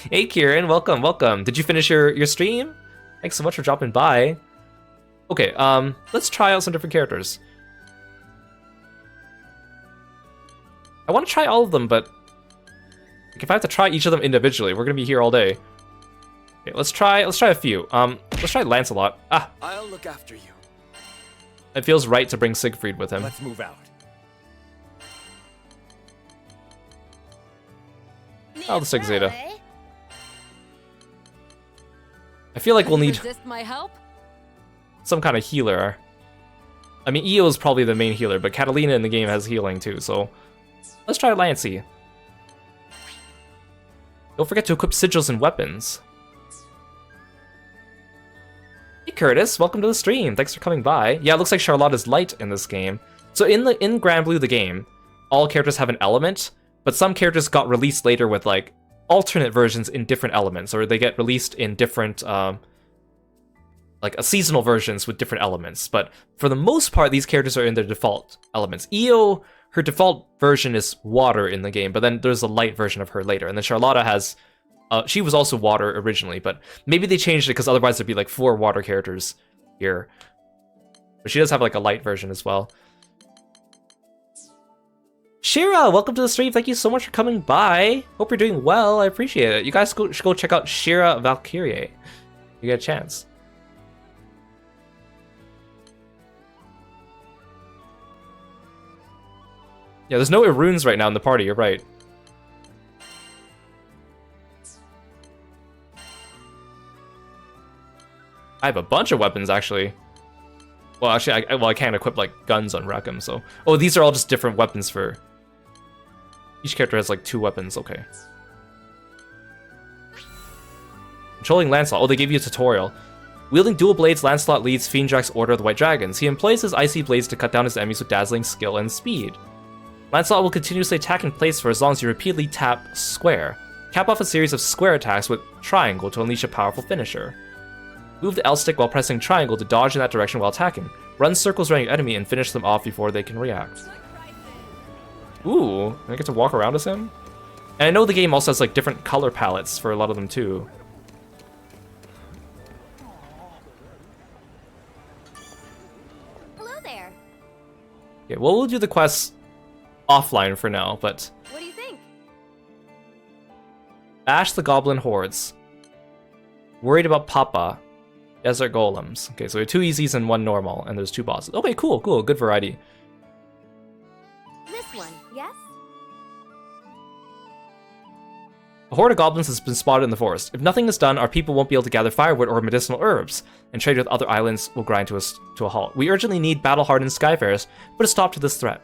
Hey Kieran, welcome, welcome. Did you finish your stream? Thanks so much for dropping by. Okay, let's try out some different characters. I want to try all of them, but if I have to try each of them individually, we're gonna be here all day. Okay, let's try a few. Let's try Lancelot. I'll look after you. It feels right to bring Siegfried with him. Let's move out. I'll just take Zeta. I feel like we'll need Resist my help? some kind of healer. I mean, Io is probably the main healer, but Catalina in the game has healing too, so let's try Lancey. Don't forget to equip sigils and weapons. Hey Curtis, welcome to the stream. Thanks for coming by. Yeah, it looks like Charlotte is light in this game. So in Granblue the game, all characters have an element, but some characters got released later with like alternate versions in different elements, or they get released in different like seasonal versions with different elements. But for the most part, these characters are in their default elements. Io, her default version is water in the game, but then there's a light version of her later. And then Charlotta has, she was also water originally, but maybe they changed it because otherwise there'd be like 4 water characters here. But she does have like a light version as well. Shira, welcome to the stream. Thank you so much for coming by. Hope you're doing well. I appreciate it. You guys should go check out Shira Valkyrie. You get a chance. Yeah, there's no Irunes right now in the party, you're right. I have a bunch of weapons, actually. Well, actually, I can't equip, like, guns on Rackham, so... Oh, these are all just different weapons for... Each character has, like, 2 weapons, okay. Controlling Lancelot. Oh, they gave you a tutorial. Wielding dual blades, Lancelot leads Fiendrak's Order of the White Dragons. He employs his icy blades to cut down his enemies with dazzling skill and speed. Lancelot will continuously attack in place for as long as you repeatedly tap square. Cap off a series of square attacks with triangle to unleash a powerful finisher. Move the L stick while pressing triangle to dodge in that direction while attacking. Run circles around your enemy and finish them off before they can react. Ooh, I get to walk around as him? And I know the game also has like different color palettes for a lot of them too. Hello there. Okay, well, we'll do the quests offline for now, but... What do you think? Bash the Goblin Hordes. Worried about Papa. Desert Golems. Okay, so we have 2 easies and 1 normal, and there's 2 bosses. Okay, cool, good variety. This one, yes? A horde of goblins has been spotted in the forest. If nothing is done, our people won't be able to gather firewood or medicinal herbs, and trade with other islands will grind to a halt. We urgently need battle-hardened Skyfarers, but a stop to this threat.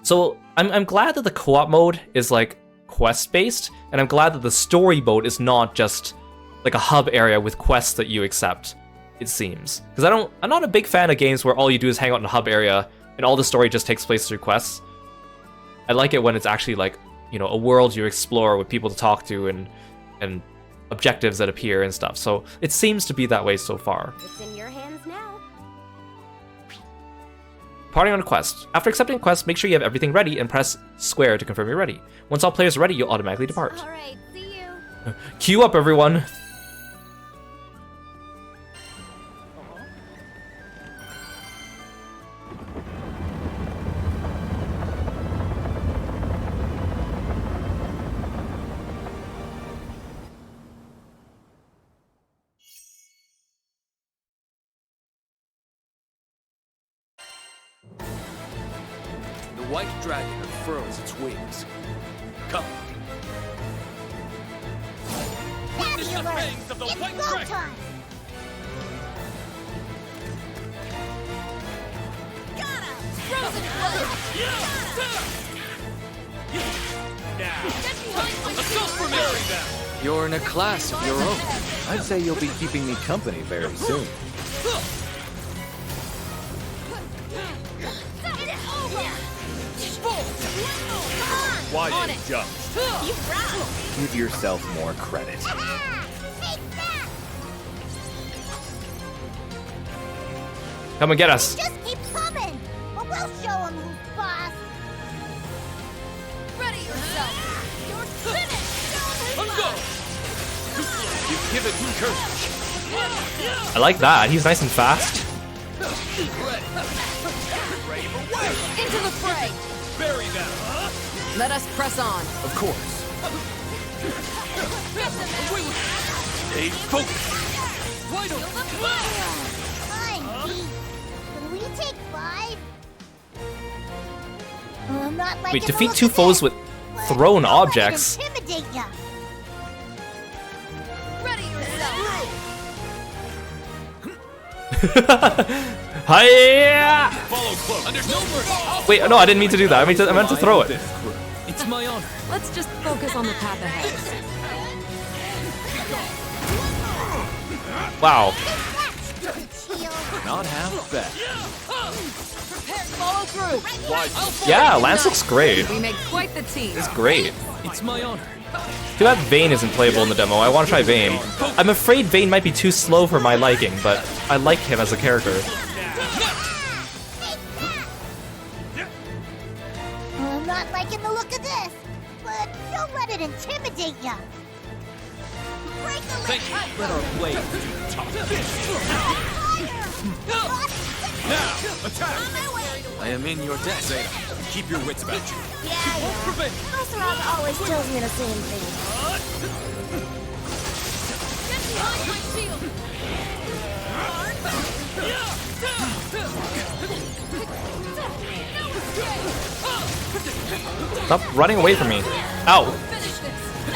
So, I'm glad that the co-op mode is, like, quest-based, and I'm glad that the story mode is not just, like, a hub area with quests that you accept, it seems. Because I'm not a big fan of games where all you do is hang out in a hub area, and all the story just takes place through quests. I like it when it's actually, like, you know, a world you explore with people to talk to, and objectives that appear and stuff. So, it seems to be that way so far. It's in your hands now. Parting on a quest. After accepting a quest, make sure you have everything ready and press square to confirm you're ready. Once all players are ready, you'll automatically depart. Alright, see you. Queue up, everyone! The white dragon unfurls its wings. Come. Witness the fangs of the white dragon! Got him! Frozen blood! Now. You're in a class of your own. I'd say you'll be keeping me company very soon. Why did you jump? Give yourself more credit. Come and get us. Just keep coming, but we'll show him who's boss. Ready yourself. You're finished. You've given me courage. I like that. He's nice and fast. Into the fray. Bury them. Let us press on. Of course. Stay focused. Fine, Pete. Can we take 5? I'm not like Wait, defeat 2 foes with thrown objects. Intimidate ya. Ready yourself. Hiya! Follow close. There's no mercy. Wait, no, I didn't mean to do that. I meant to throw it. It's my honor. Let's just focus on the path ahead. Wow. Not half bad. Follow through. Yeah, Lance looks great. We make quite the team. It's great. It's my honor. Too bad Vayne isn't playable in the demo. I want to try Vayne. I'm afraid Vayne might be too slow for my liking, but I like him as a character. I'm not liking the look of this, but don't let it intimidate ya. Break the lid. Let our blades do the talking. Now, attack! I am in your debt, Zeta. Keep your wits about you. Yeah. Restaurant always tells me the same thing. Get behind my shield. Stop running away from me. Ow.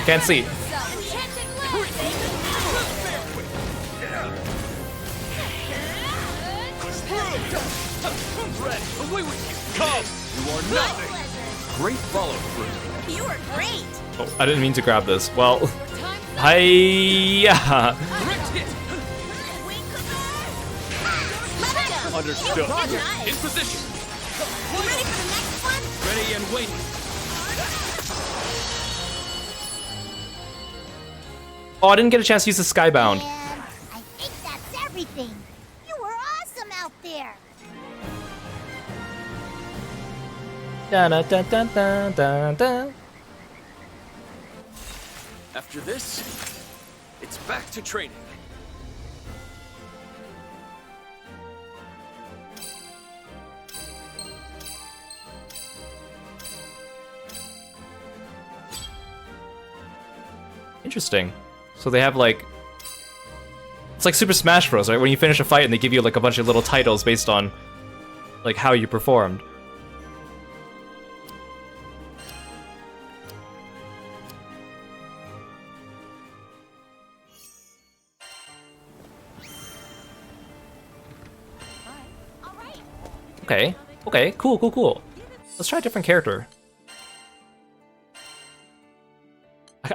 Can't see. Away with you! Come! You are nothing! Great follow-through. You are great. Oh, I didn't mean to grab this. Well, hiya. Understood. In position. Ready for the next one? Ready and waiting. Oh, I didn't get a chance to use the Skybound. And I think that's everything. You were awesome out there. Dun, dun, dun, dun, dun, dun. After this, it's back to training. Interesting. So they have like... It's like Super Smash Bros, right? When you finish a fight and they give you like a bunch of little titles based on like how you performed. Okay, okay, cool, cool, cool. Let's try a different character.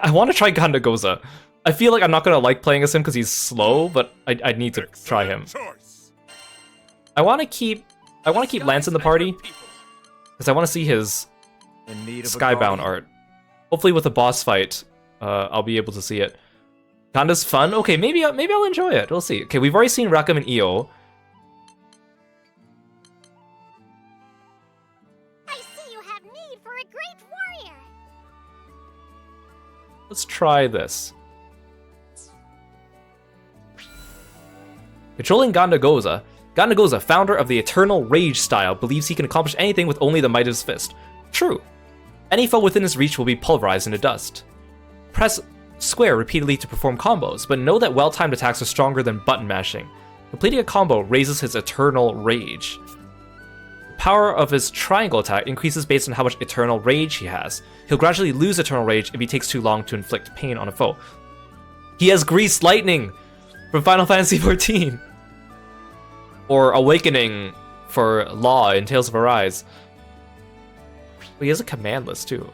I want to try Gandagoza. I feel like I'm not gonna like playing as him because he's slow, but I need to try him. I want to keep Lance in the party because I want to see his Skybound art. Hopefully, with a boss fight, I'll be able to see it. Ganda's fun. Okay, maybe I'll enjoy it. We'll see. Okay, we've already seen Rakam and Io. Let's try this. Controlling Gandagoza. Gandagoza, founder of the Eternal Rage style, believes he can accomplish anything with only the might of his fist. True. Any foe within his reach will be pulverized into dust. Press square repeatedly to perform combos, but know that well-timed attacks are stronger than button mashing. Completing a combo raises his Eternal Rage. The power of his triangle attack increases based on how much Eternal Rage he has. He'll gradually lose Eternal Rage if he takes too long to inflict pain on a foe. He has Greased Lightning from Final Fantasy XIV. Or Awakening for Law in Tales of Arise. He has a command list too.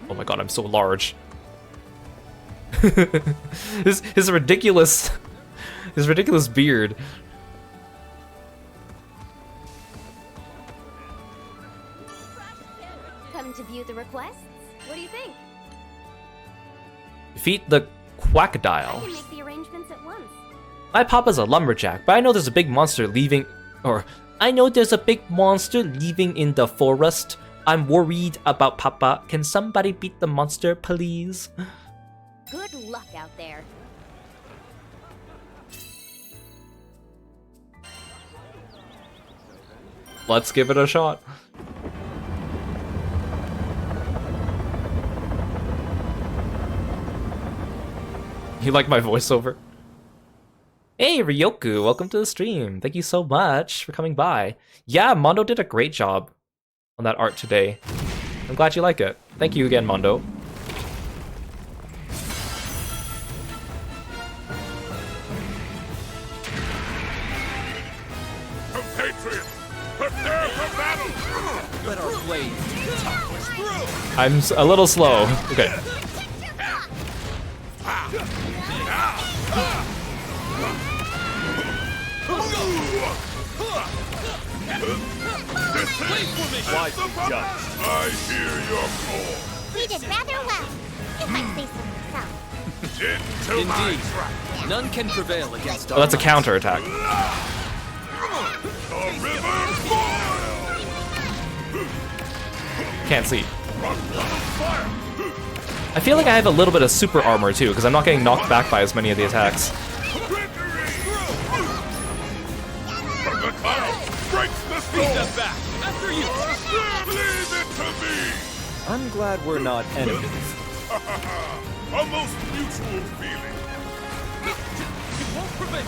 Oh my god, I'm so large. his ridiculous beard. Come to view the requests? What do you think? Defeat the I Quackdile. can make the arrangements at once. My papa's a lumberjack, but I know there's a big monster leaving in the forest. I'm worried about Papa. Can somebody beat the monster, please? Good luck out there. Let's give it a shot. You like my voiceover? Hey, Ryoku, welcome to the stream. Thank you so much for coming by. Yeah, Mondo did a great job on that art today. I'm glad you like it. Thank you again, Mondo. Compatriots, prepare for battle! Let our blades I'm a little slow. Okay. I hear your call. We did rather well, if I say so myself. Into my Indeed. trap. None can prevail against Oh, that's a counterattack. The river boils. Can't see. I feel like I have a little bit of super armor too, because I'm not getting knocked back by as many of the attacks. From the clouds breaks the storm. Step back. After you. Leave it to me. I'm glad we're not enemies. A most mutual feeling. It won't prevent.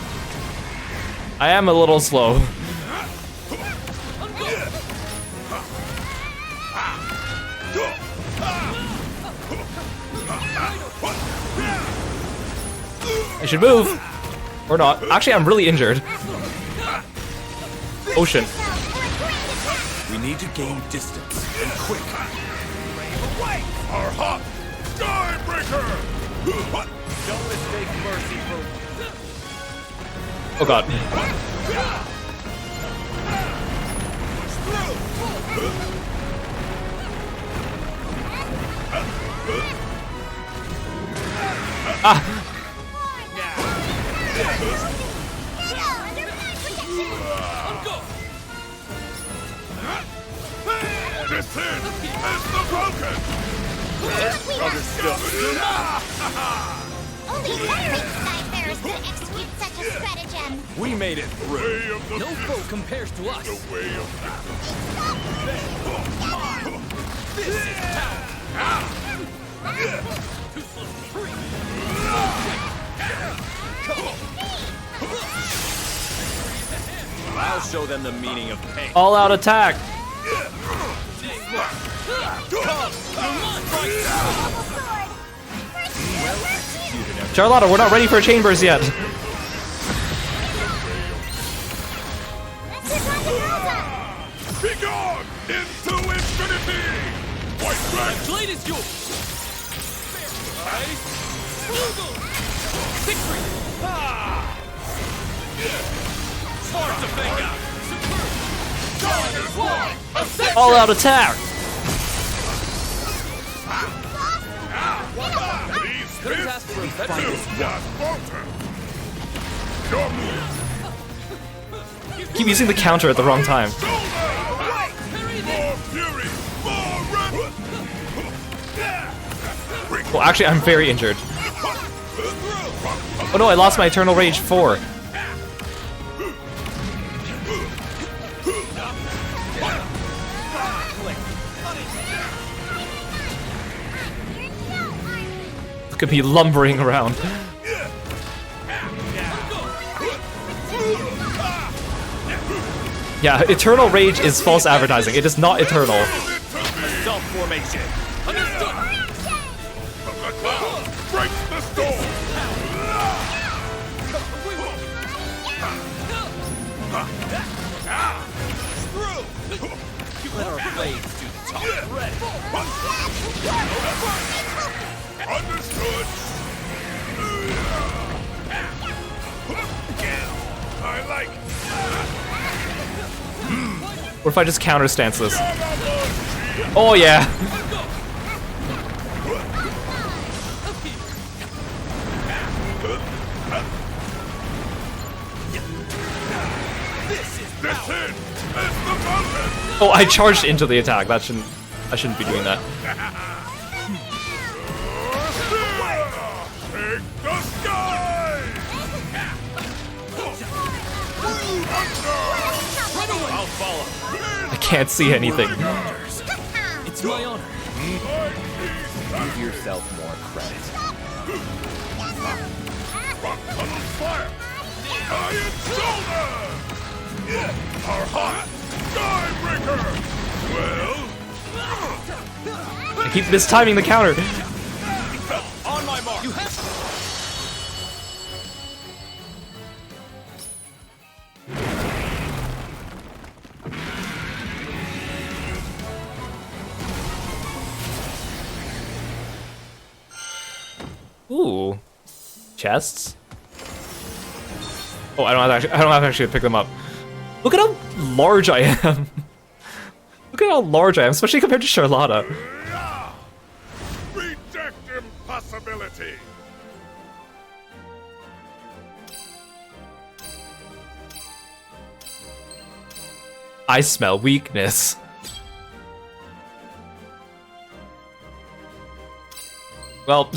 I am a little slow. I should move. Or not. Actually, I'm really injured. Ocean. We need to gain distance, and quick. Our hot Skybreaker. Don't mistake mercy for... Oh god. Ah! This is the broken. Other stuff. Only veteran Skyfarers could execute such a stratagem. We made it through. Way of the No foe compares to us. the way of This is power. I'll show them the meaning of pain. All out attack. Charlotta, we're not ready for chambers yet. Be gone into infinity. White Dragon. Blade is yours. Victory. Smart to fake out. Superb. All out attack. These Couldn't ask for a better do not falter. Your move. Keep using the counter at the wrong time. More fury. More rebel. Well, actually, I'm very injured. Oh no, I lost my Eternal Rage 4. Look at me lumbering around. Yeah, Eternal Rage is false advertising. It is not eternal. Self-formation. Understood. From the clouds breaks the storm. Let our blades do the Ready. Understood. I like. What if I just counter stance this? Oh yeah. Oh, I charged into the attack. I shouldn't be doing that. Take the sky! I'll follow. I can't see anything. It's my honor. Give yourself more credit. Rock tunnel fire! Iron shoulder! Our hot skybreaker! Well, I keep mistiming the counter. on my mark. Ooh, chests. Oh, I don't have to actually pick them up. Look at how large I am. Look at how large I am, especially compared to Charlotta. Reject impossibility. I smell weakness. Well,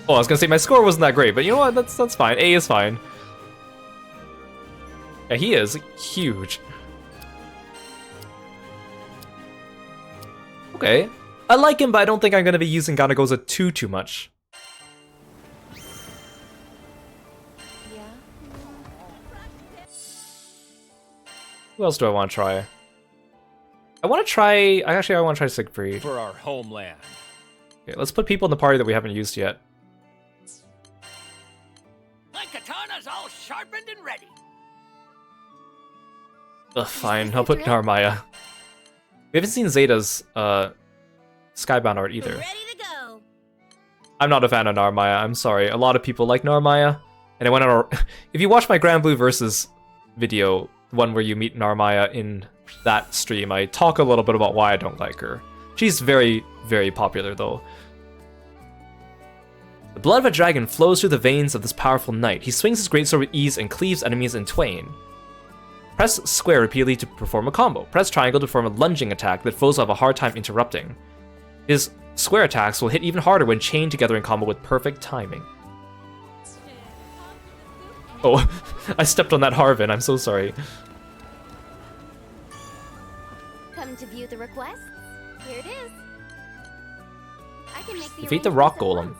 oh, I was gonna say my score wasn't that great, but you know what? That's fine. A is fine. Yeah, he is huge. Okay, I like him, but I don't think I'm gonna be using Ganagoza too much. Who else do I want to try? I want to try Siegfried. For our homeland. Okay, let's put people in the party that we haven't used yet. My katana's all sharpened and ready. Ugh, fine. I'll put Narmaya. We haven't seen Zeta's Skybound art either. Ready to go. I'm not a fan of Narmaya. I'm sorry. A lot of people like Narmaya, and I went on a. If you watch my Granblue Versus video, one where you meet Narmaya in that stream, I talk a little bit about why I don't like her. She's very, very popular though. The blood of a dragon flows through the veins of this powerful knight. He swings his greatsword with ease and cleaves enemies in twain. Press square repeatedly to perform a combo. Press triangle to perform a lunging attack that foes will have a hard time interrupting. His square attacks will hit even harder when chained together in combo with perfect timing. Oh, I stepped on that Harvin. I'm so sorry. Come to view the request? Here it is. I can make the Defeat the rock golem.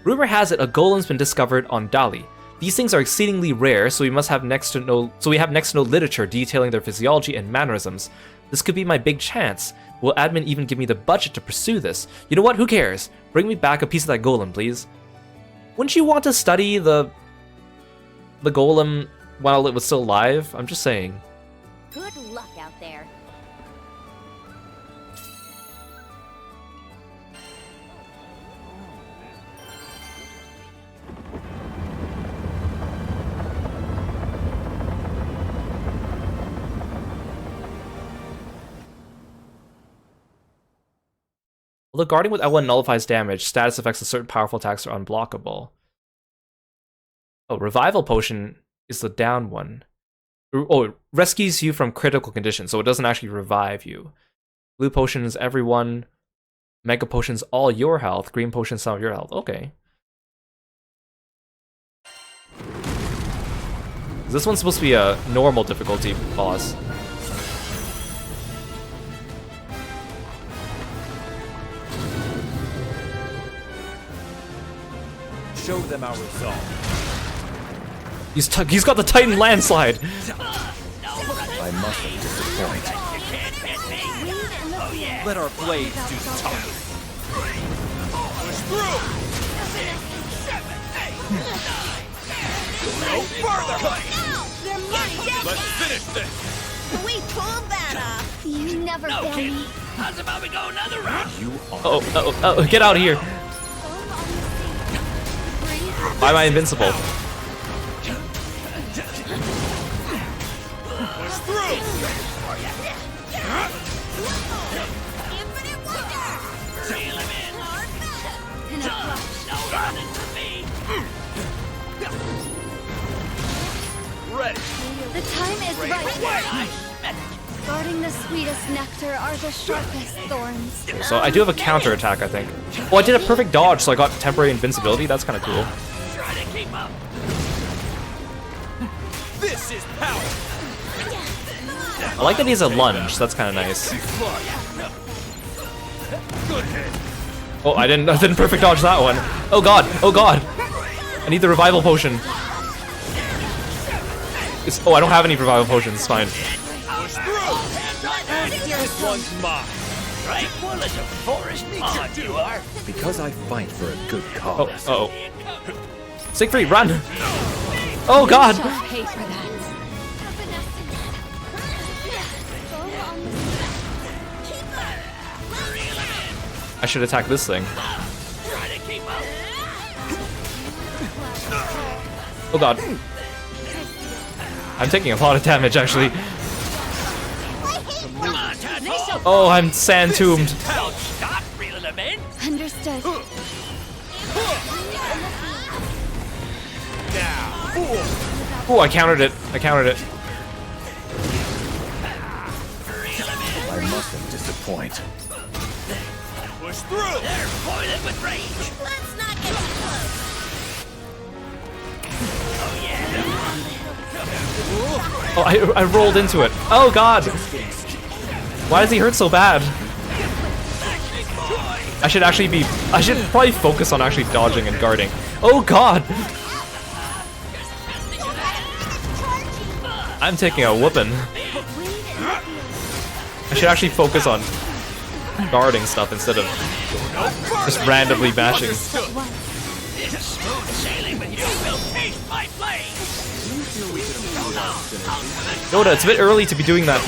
Rumor has it a golem's been discovered on Dali. These things are exceedingly rare, so we have next to no literature detailing their physiology and mannerisms. This could be my big chance. Will admin even give me the budget to pursue this? You know what? Who cares? Bring me back a piece of that golem, please. Wouldn't you want to study the golem while it was still alive? I'm just saying. Good luck out there. Although guarding with L1 nullifies damage, status effects of certain powerful attacks are unblockable. Oh, Revival Potion is the down one. Oh, it rescues you from critical conditions, so it doesn't actually revive you. Blue Potion is everyone. Mega Potion's all your health. Green Potion's some of your health. Okay. This one's supposed to be a normal difficulty boss. Show them our resolve. He's got the Titan landslide. I mustn't disappoint. Let our blades do the talking. Push through. No further. They're mine. Let's finish this. We pulled that off. You never No fail kidding. me. How's about we go another round? Oh, get out of here. Why am I invincible? Push through! Reel him in. No running for me. Ready. The time is Where right. I met Guarding the sweetest nectar are the sharpest thorns. So I do have a counter attack, I think. Oh, I did a perfect dodge, so I got temporary invincibility. That's kind of cool. Try to keep up. This is power. I like that he's a lunge. That's kind of nice. Good hit. Oh, I didn't perfect dodge that one. Oh god. Oh god. I need the revival potion. Oh, I don't have any revival potions. It's fine. Push through! This one's mine. Tranquil as a forest pond you are. Because I fight for a good Oh, cause. uh-oh. Siegfried, run! Oh god! Just pay for that. I should attack this thing. Try to keep up. Oh god. I'm taking a lot of damage, actually. Come on, tadpole. Oh, I'm sand-tombed. Don't stop reeling him in. Understood. Oh, I countered it. I countered it. I mustn't disappoint. Push through! They're boiling with rage. Let's not get too close. Oh yeah. Oh, I rolled into it. Oh god! Why does he hurt so bad? I should probably focus on actually dodging and guarding. Oh god! I'm taking a whooping. I should actually focus on guarding stuff instead of just randomly bashing. This smooth sailing with you will taste my blade. Yoda, it's a bit early to be doing that.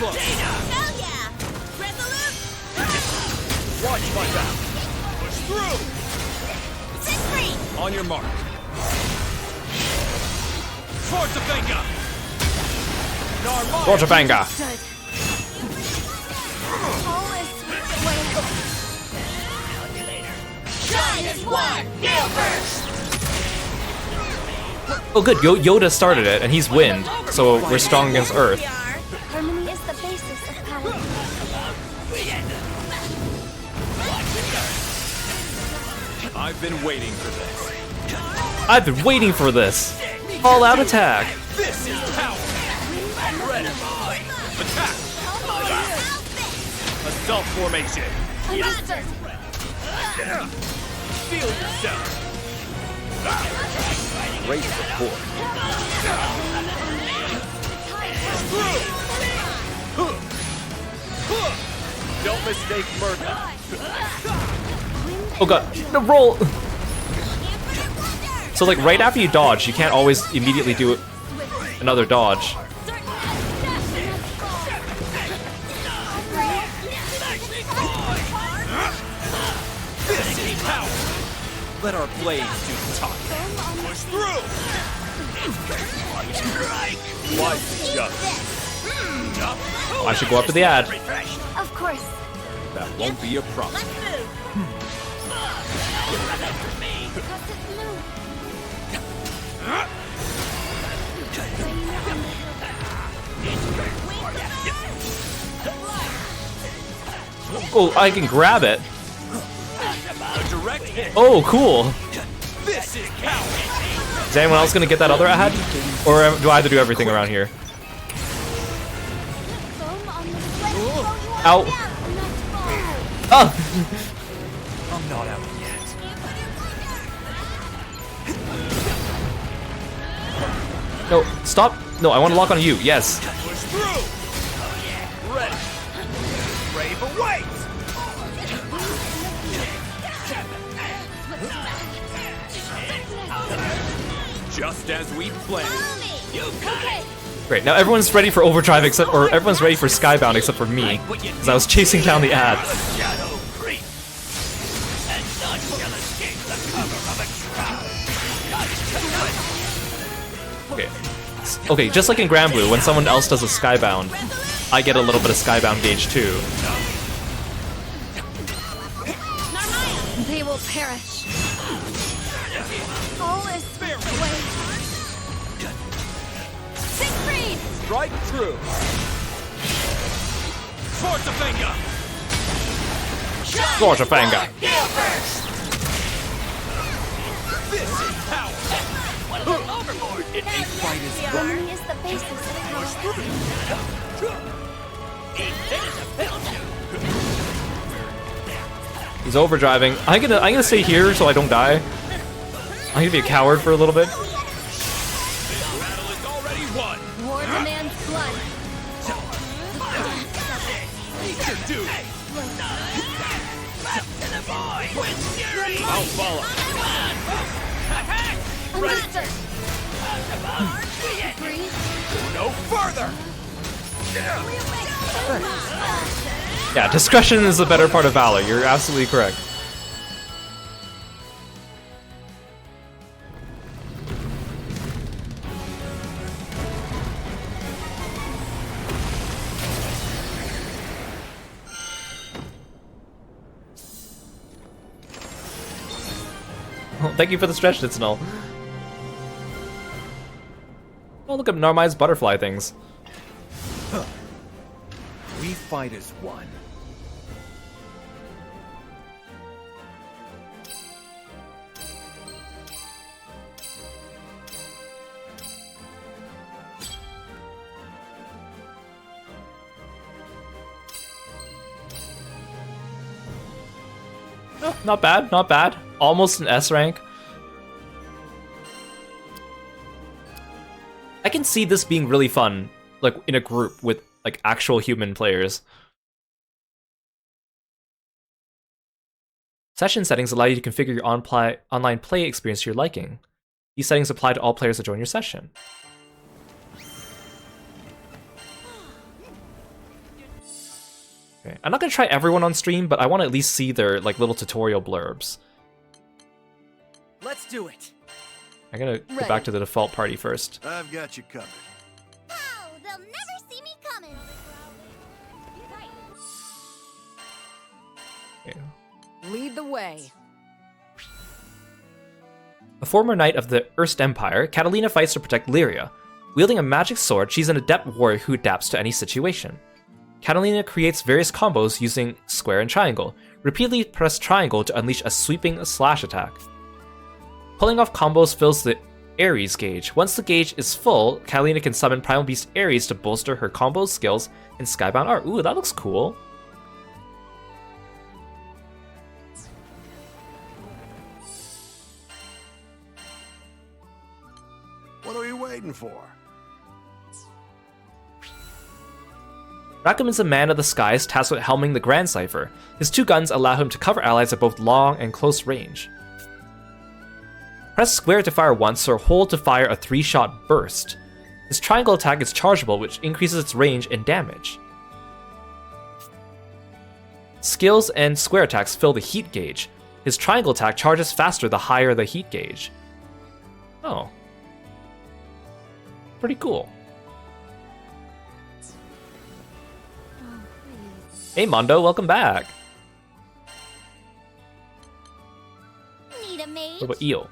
Hell yeah! Resolute! Watch my back. Push through! Siegfried! On your mark. Towards the finger. Roger Banga. Stood. All is sweet Shine as one! Gale burst! Oh good, Yoda started it, and he's wind, so we're strong against Earth. Harmony is the basis of power. I've been waiting for this. I've been waiting for this. All out attack. This is power. Ready. Attack. Assault formation. Understood. Feel yourself. Great support. Don't mistake murder. Oh god, no, roll! So like right after you dodge, you can't always immediately do another dodge. Let our blades do the talking. Push through! Why just? I should go up to the ad. Of course. That won't be a problem. Let's move. Oh, I can grab it. A direct hit. Oh, cool. This is power. Is anyone else gonna get that other ad? Or do I have to do everything around here? Ow. Oh! I'm not out yet. No, stop. No, I want to lock on you. Yes. Push through! Ready! Brave awaits! Just as we planned. You got it. Great, now everyone's ready for Overdrive or everyone's ready for Skybound except for me, because I was chasing down the ad. Okay, just like in Granblue, when someone else does a Skybound, I get a little bit of Skybound gauge too. They will perish. All is away. Siegfried! Strike true. Schwarzenegger! Schwarzenegger! This is power! One of them overboard! It ain't quite as Harmony is the basis of power. He's overdriving. I'm gonna stay here so I don't die. I'm gonna be a coward for a little bit. War demands blood. I'll follow. Understood. No further! Yeah, discretion is the better part of valor. You're absolutely correct. Oh, thank you for the stretch, Ditznell. Oh, look at Narmide's butterfly things. Huh. We fight as one. Oh, not bad, not bad. Almost an S rank. I can see this being really fun, like in a group with like actual human players. Session settings allow you to configure your online play experience to your liking. These settings apply to all players that join your session. Okay. I'm not gonna try everyone on stream, but I want to at least see their like little tutorial blurbs. Let's do it. I'm gonna go back to the default party first. I've got you covered. Pow! They'll never see me coming. Okay. Lead the way. A former knight of the Erst Empire, Catalina fights to protect Lyria. Wielding a magic sword, she's an adept warrior who adapts to any situation. Catalina creates various combos using square and triangle. Repeatedly press triangle to unleash a sweeping slash attack. Pulling off combos fills the Ares gauge. Once the gauge is full, Catalina can summon Primal Beast Ares to bolster her combos, skills, and Skybound art. Ooh, that looks cool. What are we waiting for? Rackham is a man of the skies tasked with helming the Grand Cypher. His two guns allow him to cover allies at both long and close range. Press square to fire once or hold to fire a 3-shot burst. His triangle attack is chargeable, which increases its range and damage. Skills and square attacks fill the heat gauge. His triangle attack charges faster the higher the heat gauge. Oh. Pretty cool. Hey Mondo, welcome back. Need a mage? What about Io?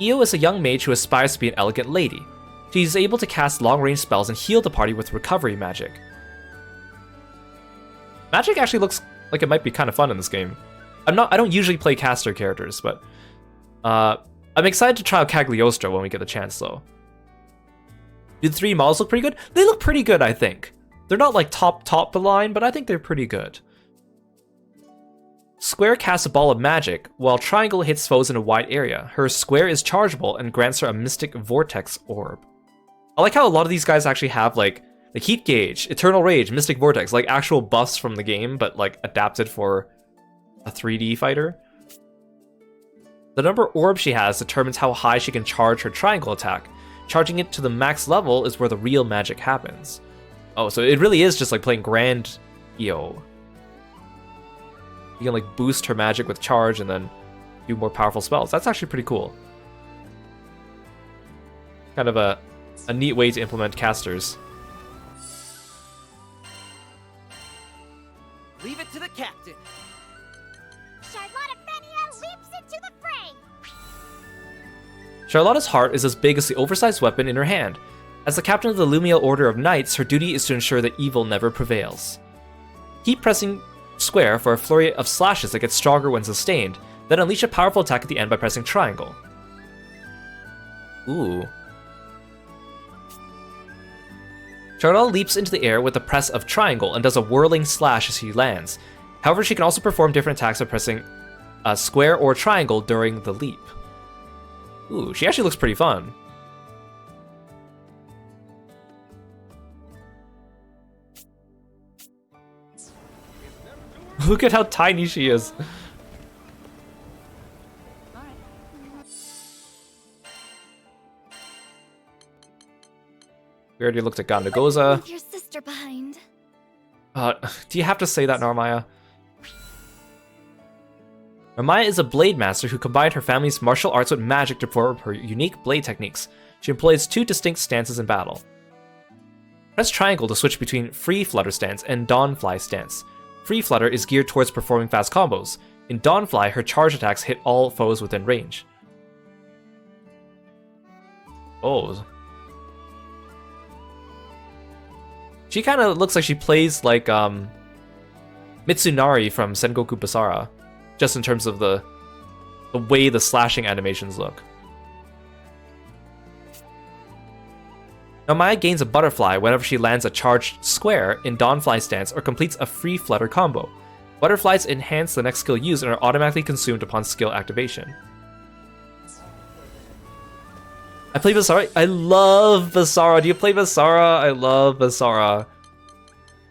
Io is a young mage who aspires to be an elegant lady. She is able to cast long-range spells and heal the party with recovery magic. Magic actually looks like it might be kind of fun in this game. I don't usually play caster characters, but I'm excited to try out Cagliostro when we get the chance though. Do the 3 models look pretty good? They look pretty good, I think. They're not like top of the line, but I think they're pretty good. Square casts a ball of magic, while Triangle hits foes in a wide area. Her square is chargeable and grants her a Mystic Vortex Orb. I like how a lot of these guys actually have like the Heat Gauge, Eternal Rage, Mystic Vortex, like actual buffs from the game, but like adapted for a 3D fighter. The number of orbs she has determines how high she can charge her triangle attack. Charging it to the max level is where the real magic happens. Oh, so it really is just like playing Grand EO. You can like boost her magic with charge and then do more powerful spells. That's actually pretty cool. Kind of a neat way to implement casters. Leave it to the captain. Charlotta Fenia leaps into the fray! Charlotta's heart is as big as the oversized weapon in her hand. As the captain of the Lumiel Order of Knights, her duty is to ensure that evil never prevails. Keep pressing square for a flurry of slashes that get stronger when sustained, then unleash a powerful attack at the end by pressing triangle. Ooh. Charlotta leaps into the air with the press of triangle and does a whirling slash as she lands. However, she can also perform different attacks by pressing a square or triangle during the leap. Ooh, she actually looks pretty fun. Look at how tiny she is. We already looked at Gandagoza. Leave your sister behind. Do you have to say that, Narmaya? Narmaya is a blade master who combined her family's martial arts with magic to perform her unique blade techniques. She employs two distinct stances in battle. Press triangle to switch between Free Flutter stance and Dawnfly stance. Free Flutter is geared towards performing fast combos. In Dawnfly, her charge attacks hit all foes within range. Oh. She kind of looks like she plays like Mitsunari from Sengoku Basara, just in terms of the way the slashing animations look. Now Maya gains a butterfly whenever she lands a charged square in Dawnfly stance or completes a free flutter combo. Butterflies enhance the next skill used and are automatically consumed upon skill activation. I play Basara. I love Basara. Do you play Basara? I love Basara.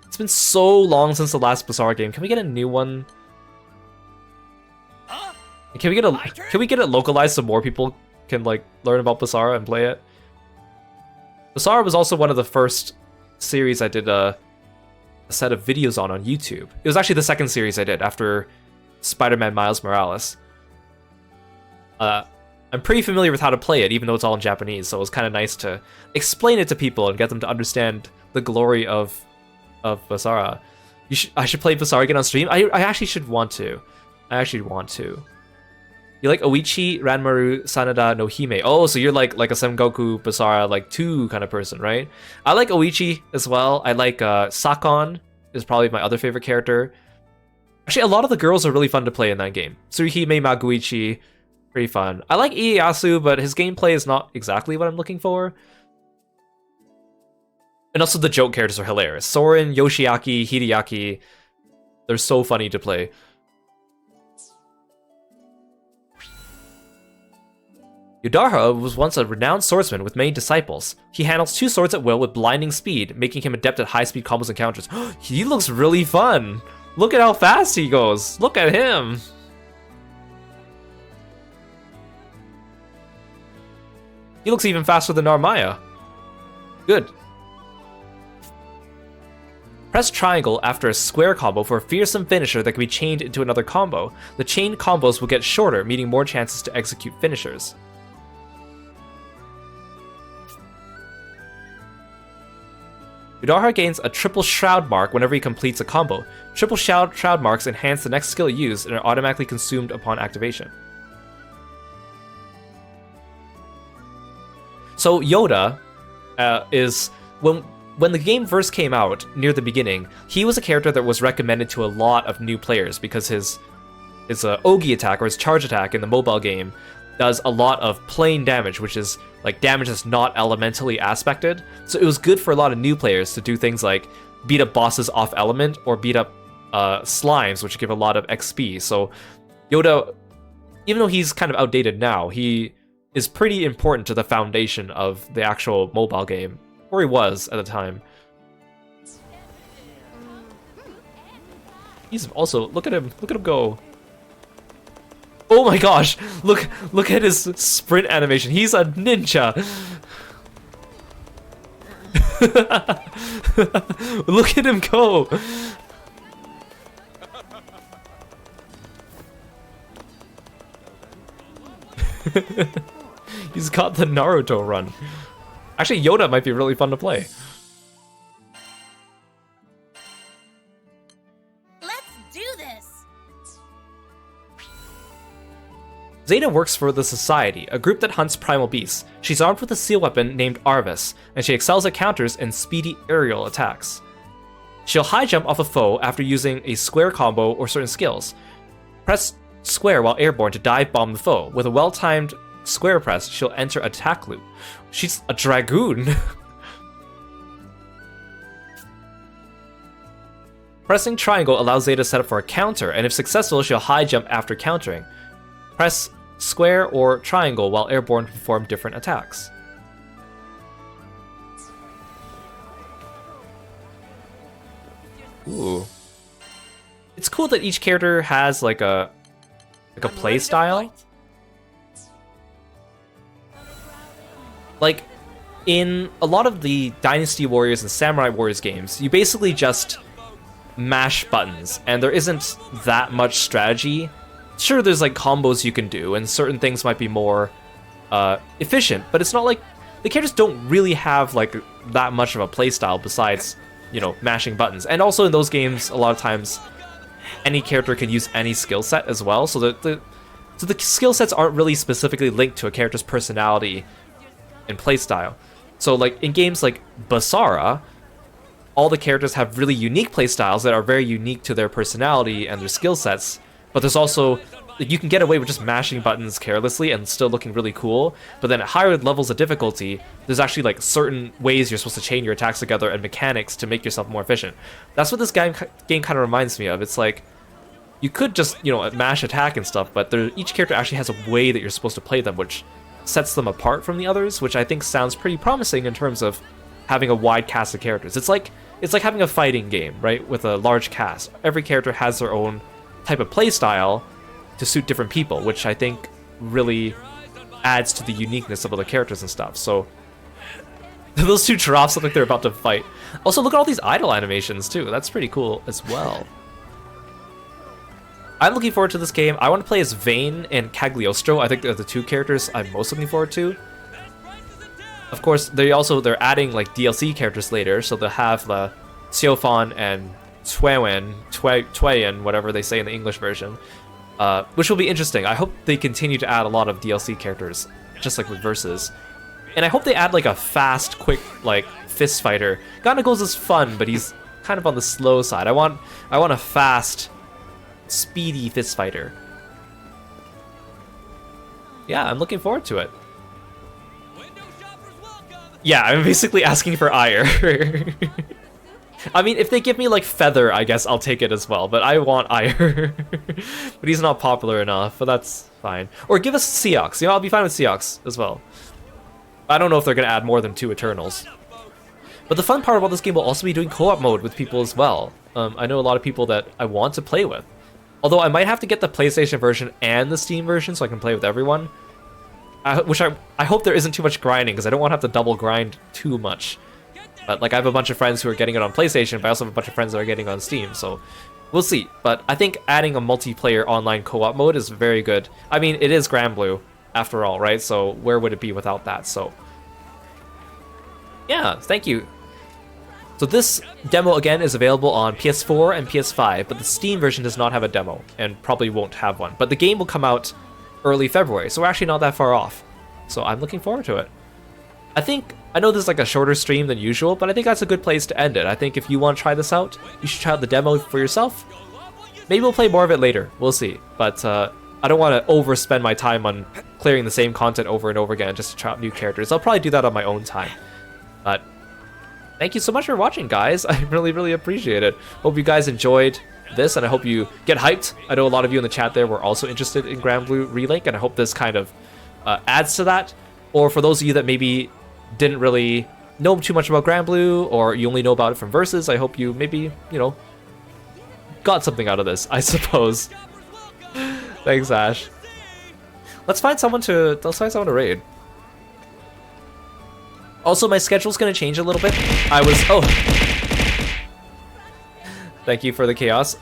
It's been so long since the last Basara game. Can we get a new one? Can we get it localized so more people can like learn about Basara and play it? Basara was also one of the first series I did a set of videos on YouTube. It was actually the second series I did after Spider-Man Miles Morales. I'm pretty familiar with how to play it, even though it's all in Japanese, so it was kind of nice to explain it to people and get them to understand the glory of Basara. I should play Basara again on stream. I actually should want to. I actually want to. You like Oichi, Ranmaru, Sanada, no Hime. Oh, so you're like a Sengoku Basara like 2 kind of person, right? I like Oichi as well. I like Sakon is probably my other favorite character. Actually, a lot of the girls are really fun to play in that game. Tsuruhime, Maguichi, pretty fun. I like Ieyasu, but his gameplay is not exactly what I'm looking for. And also the joke characters are hilarious. Soren, Yoshiaki, Hideaki, they're so funny to play. Yudara was once a renowned swordsman with many disciples. He handles 2 swords at will with blinding speed, making him adept at high-speed combos and counters. He looks really fun! Look at how fast he goes! Look at him! He looks even faster than Narmaya. Good. Press triangle after a square combo for a fearsome finisher that can be chained into another combo. The chained combos will get shorter, meaning more chances to execute finishers. Udara gains a triple shroud mark whenever he completes a combo. Triple shroud marks enhance the next skill used and are automatically consumed upon activation. So Yoda is when the game first came out near the beginning, he was a character that was recommended to a lot of new players because his Ogi attack or his charge attack in the mobile game does a lot of plain damage, which is like damage that's not elementally aspected. So it was good for a lot of new players to do things like beat up bosses off element or beat up slimes, which give a lot of XP. So Yoda, even though he's kind of outdated now, he is pretty important to the foundation of the actual mobile game, or he was at the time. He's also, look at him go. Oh my gosh! Look at his sprint animation. He's a ninja. Look at him go. He's got the Naruto run. Actually, Yoda might be really fun to play. Let's do this. Zeta works for the Society, a group that hunts primal beasts. She's armed with a seal weapon named Arvis, and she excels at counters and speedy aerial attacks. She'll high jump off a foe after using a square combo or certain skills. Press square while airborne to dive bomb the foe. With a well-timed square press, she'll enter attack loop. She's a dragoon. Pressing triangle allows Zeta to set up for a counter, and if successful, she'll high jump after countering. Press square or triangle while airborne to perform different attacks. Ooh. It's cool that each character has like a play style. Like in a lot of the Dynasty Warriors and Samurai Warriors games, you basically just mash buttons and there isn't that much strategy. Sure, there's like combos you can do and certain things might be more efficient, but it's not like the characters don't really have like that much of a playstyle besides, you know, mashing buttons. And also in those games, a lot of times any character can use any skill set as well, so the skill sets aren't really specifically linked to a character's personality and playstyle. So like in games like Basara, all the characters have really unique playstyles that are very unique to their personality and their skill sets, but there's also, you can get away with just mashing buttons carelessly and still looking really cool, but then at higher levels of difficulty, there's actually like certain ways you're supposed to chain your attacks together and mechanics to make yourself more efficient. That's what this game kind of reminds me of. It's like, you could just, you know, mash attack and stuff, but each character actually has a way that you're supposed to play them, which sets them apart from the others, which I think sounds pretty promising in terms of having a wide cast of characters. It's like having a fighting game, right, with a large cast. Every character has their own type of play style to suit different people, which I think really adds to the uniqueness of other characters and stuff. So those two giraffes look like they're about to fight. Also, look at all these idle animations too. That's pretty cool as well. I'm looking forward to this game. I want to play as Vayne and Cagliostro. I think they're the two characters I'm most looking forward to. Of course, they're adding like DLC characters later, so they'll have the Xiaofan and Tuyen, whatever they say in the English version, which will be interesting. I hope they continue to add a lot of DLC characters, just like with Versus. And I hope they add like a fast, quick, like fist fighter. Ganago's is fun, but he's kind of on the slow side. I want a fast, speedy fist fighter. Yeah, I'm looking forward to it. Yeah, I'm basically asking for ire. I mean, if they give me like Feather, I guess I'll take it as well, but I want ire. But he's not popular enough, but that's fine. Or give us Seox. You know, I'll be fine with Seox as well. I don't know if they're going to add more than 2 Eternals. But the fun part about this game will also be doing co-op mode with people as well. I know a lot of people that I want to play with. Although I might have to get the PlayStation version and the Steam version so I can play with everyone. Which I hope there isn't too much grinding, because I don't want to have to double grind too much. But like I have a bunch of friends who are getting it on PlayStation, but I also have a bunch of friends that are getting it on Steam, so we'll see. But I think adding a multiplayer online co-op mode is very good. I mean, it is Granblue, after all, right? So where would it be without that? So yeah, thank you. So this demo, again, is available on PS4 and PS5, but the Steam version does not have a demo, and probably won't have one. But the game will come out early February, so we're actually not that far off. So I'm looking forward to it. I know this is like a shorter stream than usual, but I think that's a good place to end it. I think if you want to try this out, you should try out the demo for yourself. Maybe we'll play more of it later, we'll see. But I don't want to overspend my time on clearing the same content over and over again just to try out new characters. I'll probably do that on my own time. But thank you so much for watching, guys. I really, really appreciate it. Hope you guys enjoyed this, and I hope you get hyped. I know a lot of you in the chat there were also interested in Granblue Relink, and I hope this kind of adds to that. Or for those of you that maybe didn't really know too much about Granblue, or you only know about it from Versus, I hope you maybe, you know, got something out of this, I suppose. Thanks, Ash. Let's find someone to raid. Also, my schedule's gonna change a little bit. Thank you for the chaos.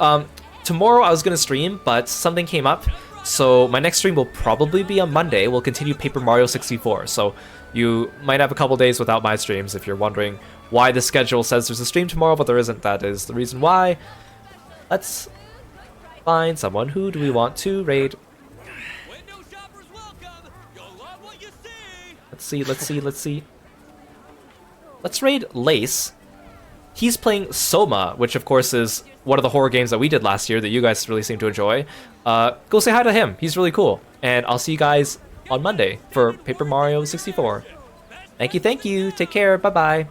Tomorrow I was gonna stream, but something came up, so my next stream will probably be on Monday. We'll continue Paper Mario 64, so you might have a couple days without my streams if you're wondering why the schedule says there's a stream tomorrow, but there isn't. That is the reason why. Let's find someone. Who do we want to raid? Let's see. Let's raid Lace. He's playing Soma, which of course is one of the horror games that we did last year that you guys really seem to enjoy. Go say hi to him. He's really cool. And I'll see you guys on Monday for Paper Mario 64. Thank you. Take care. Bye-bye.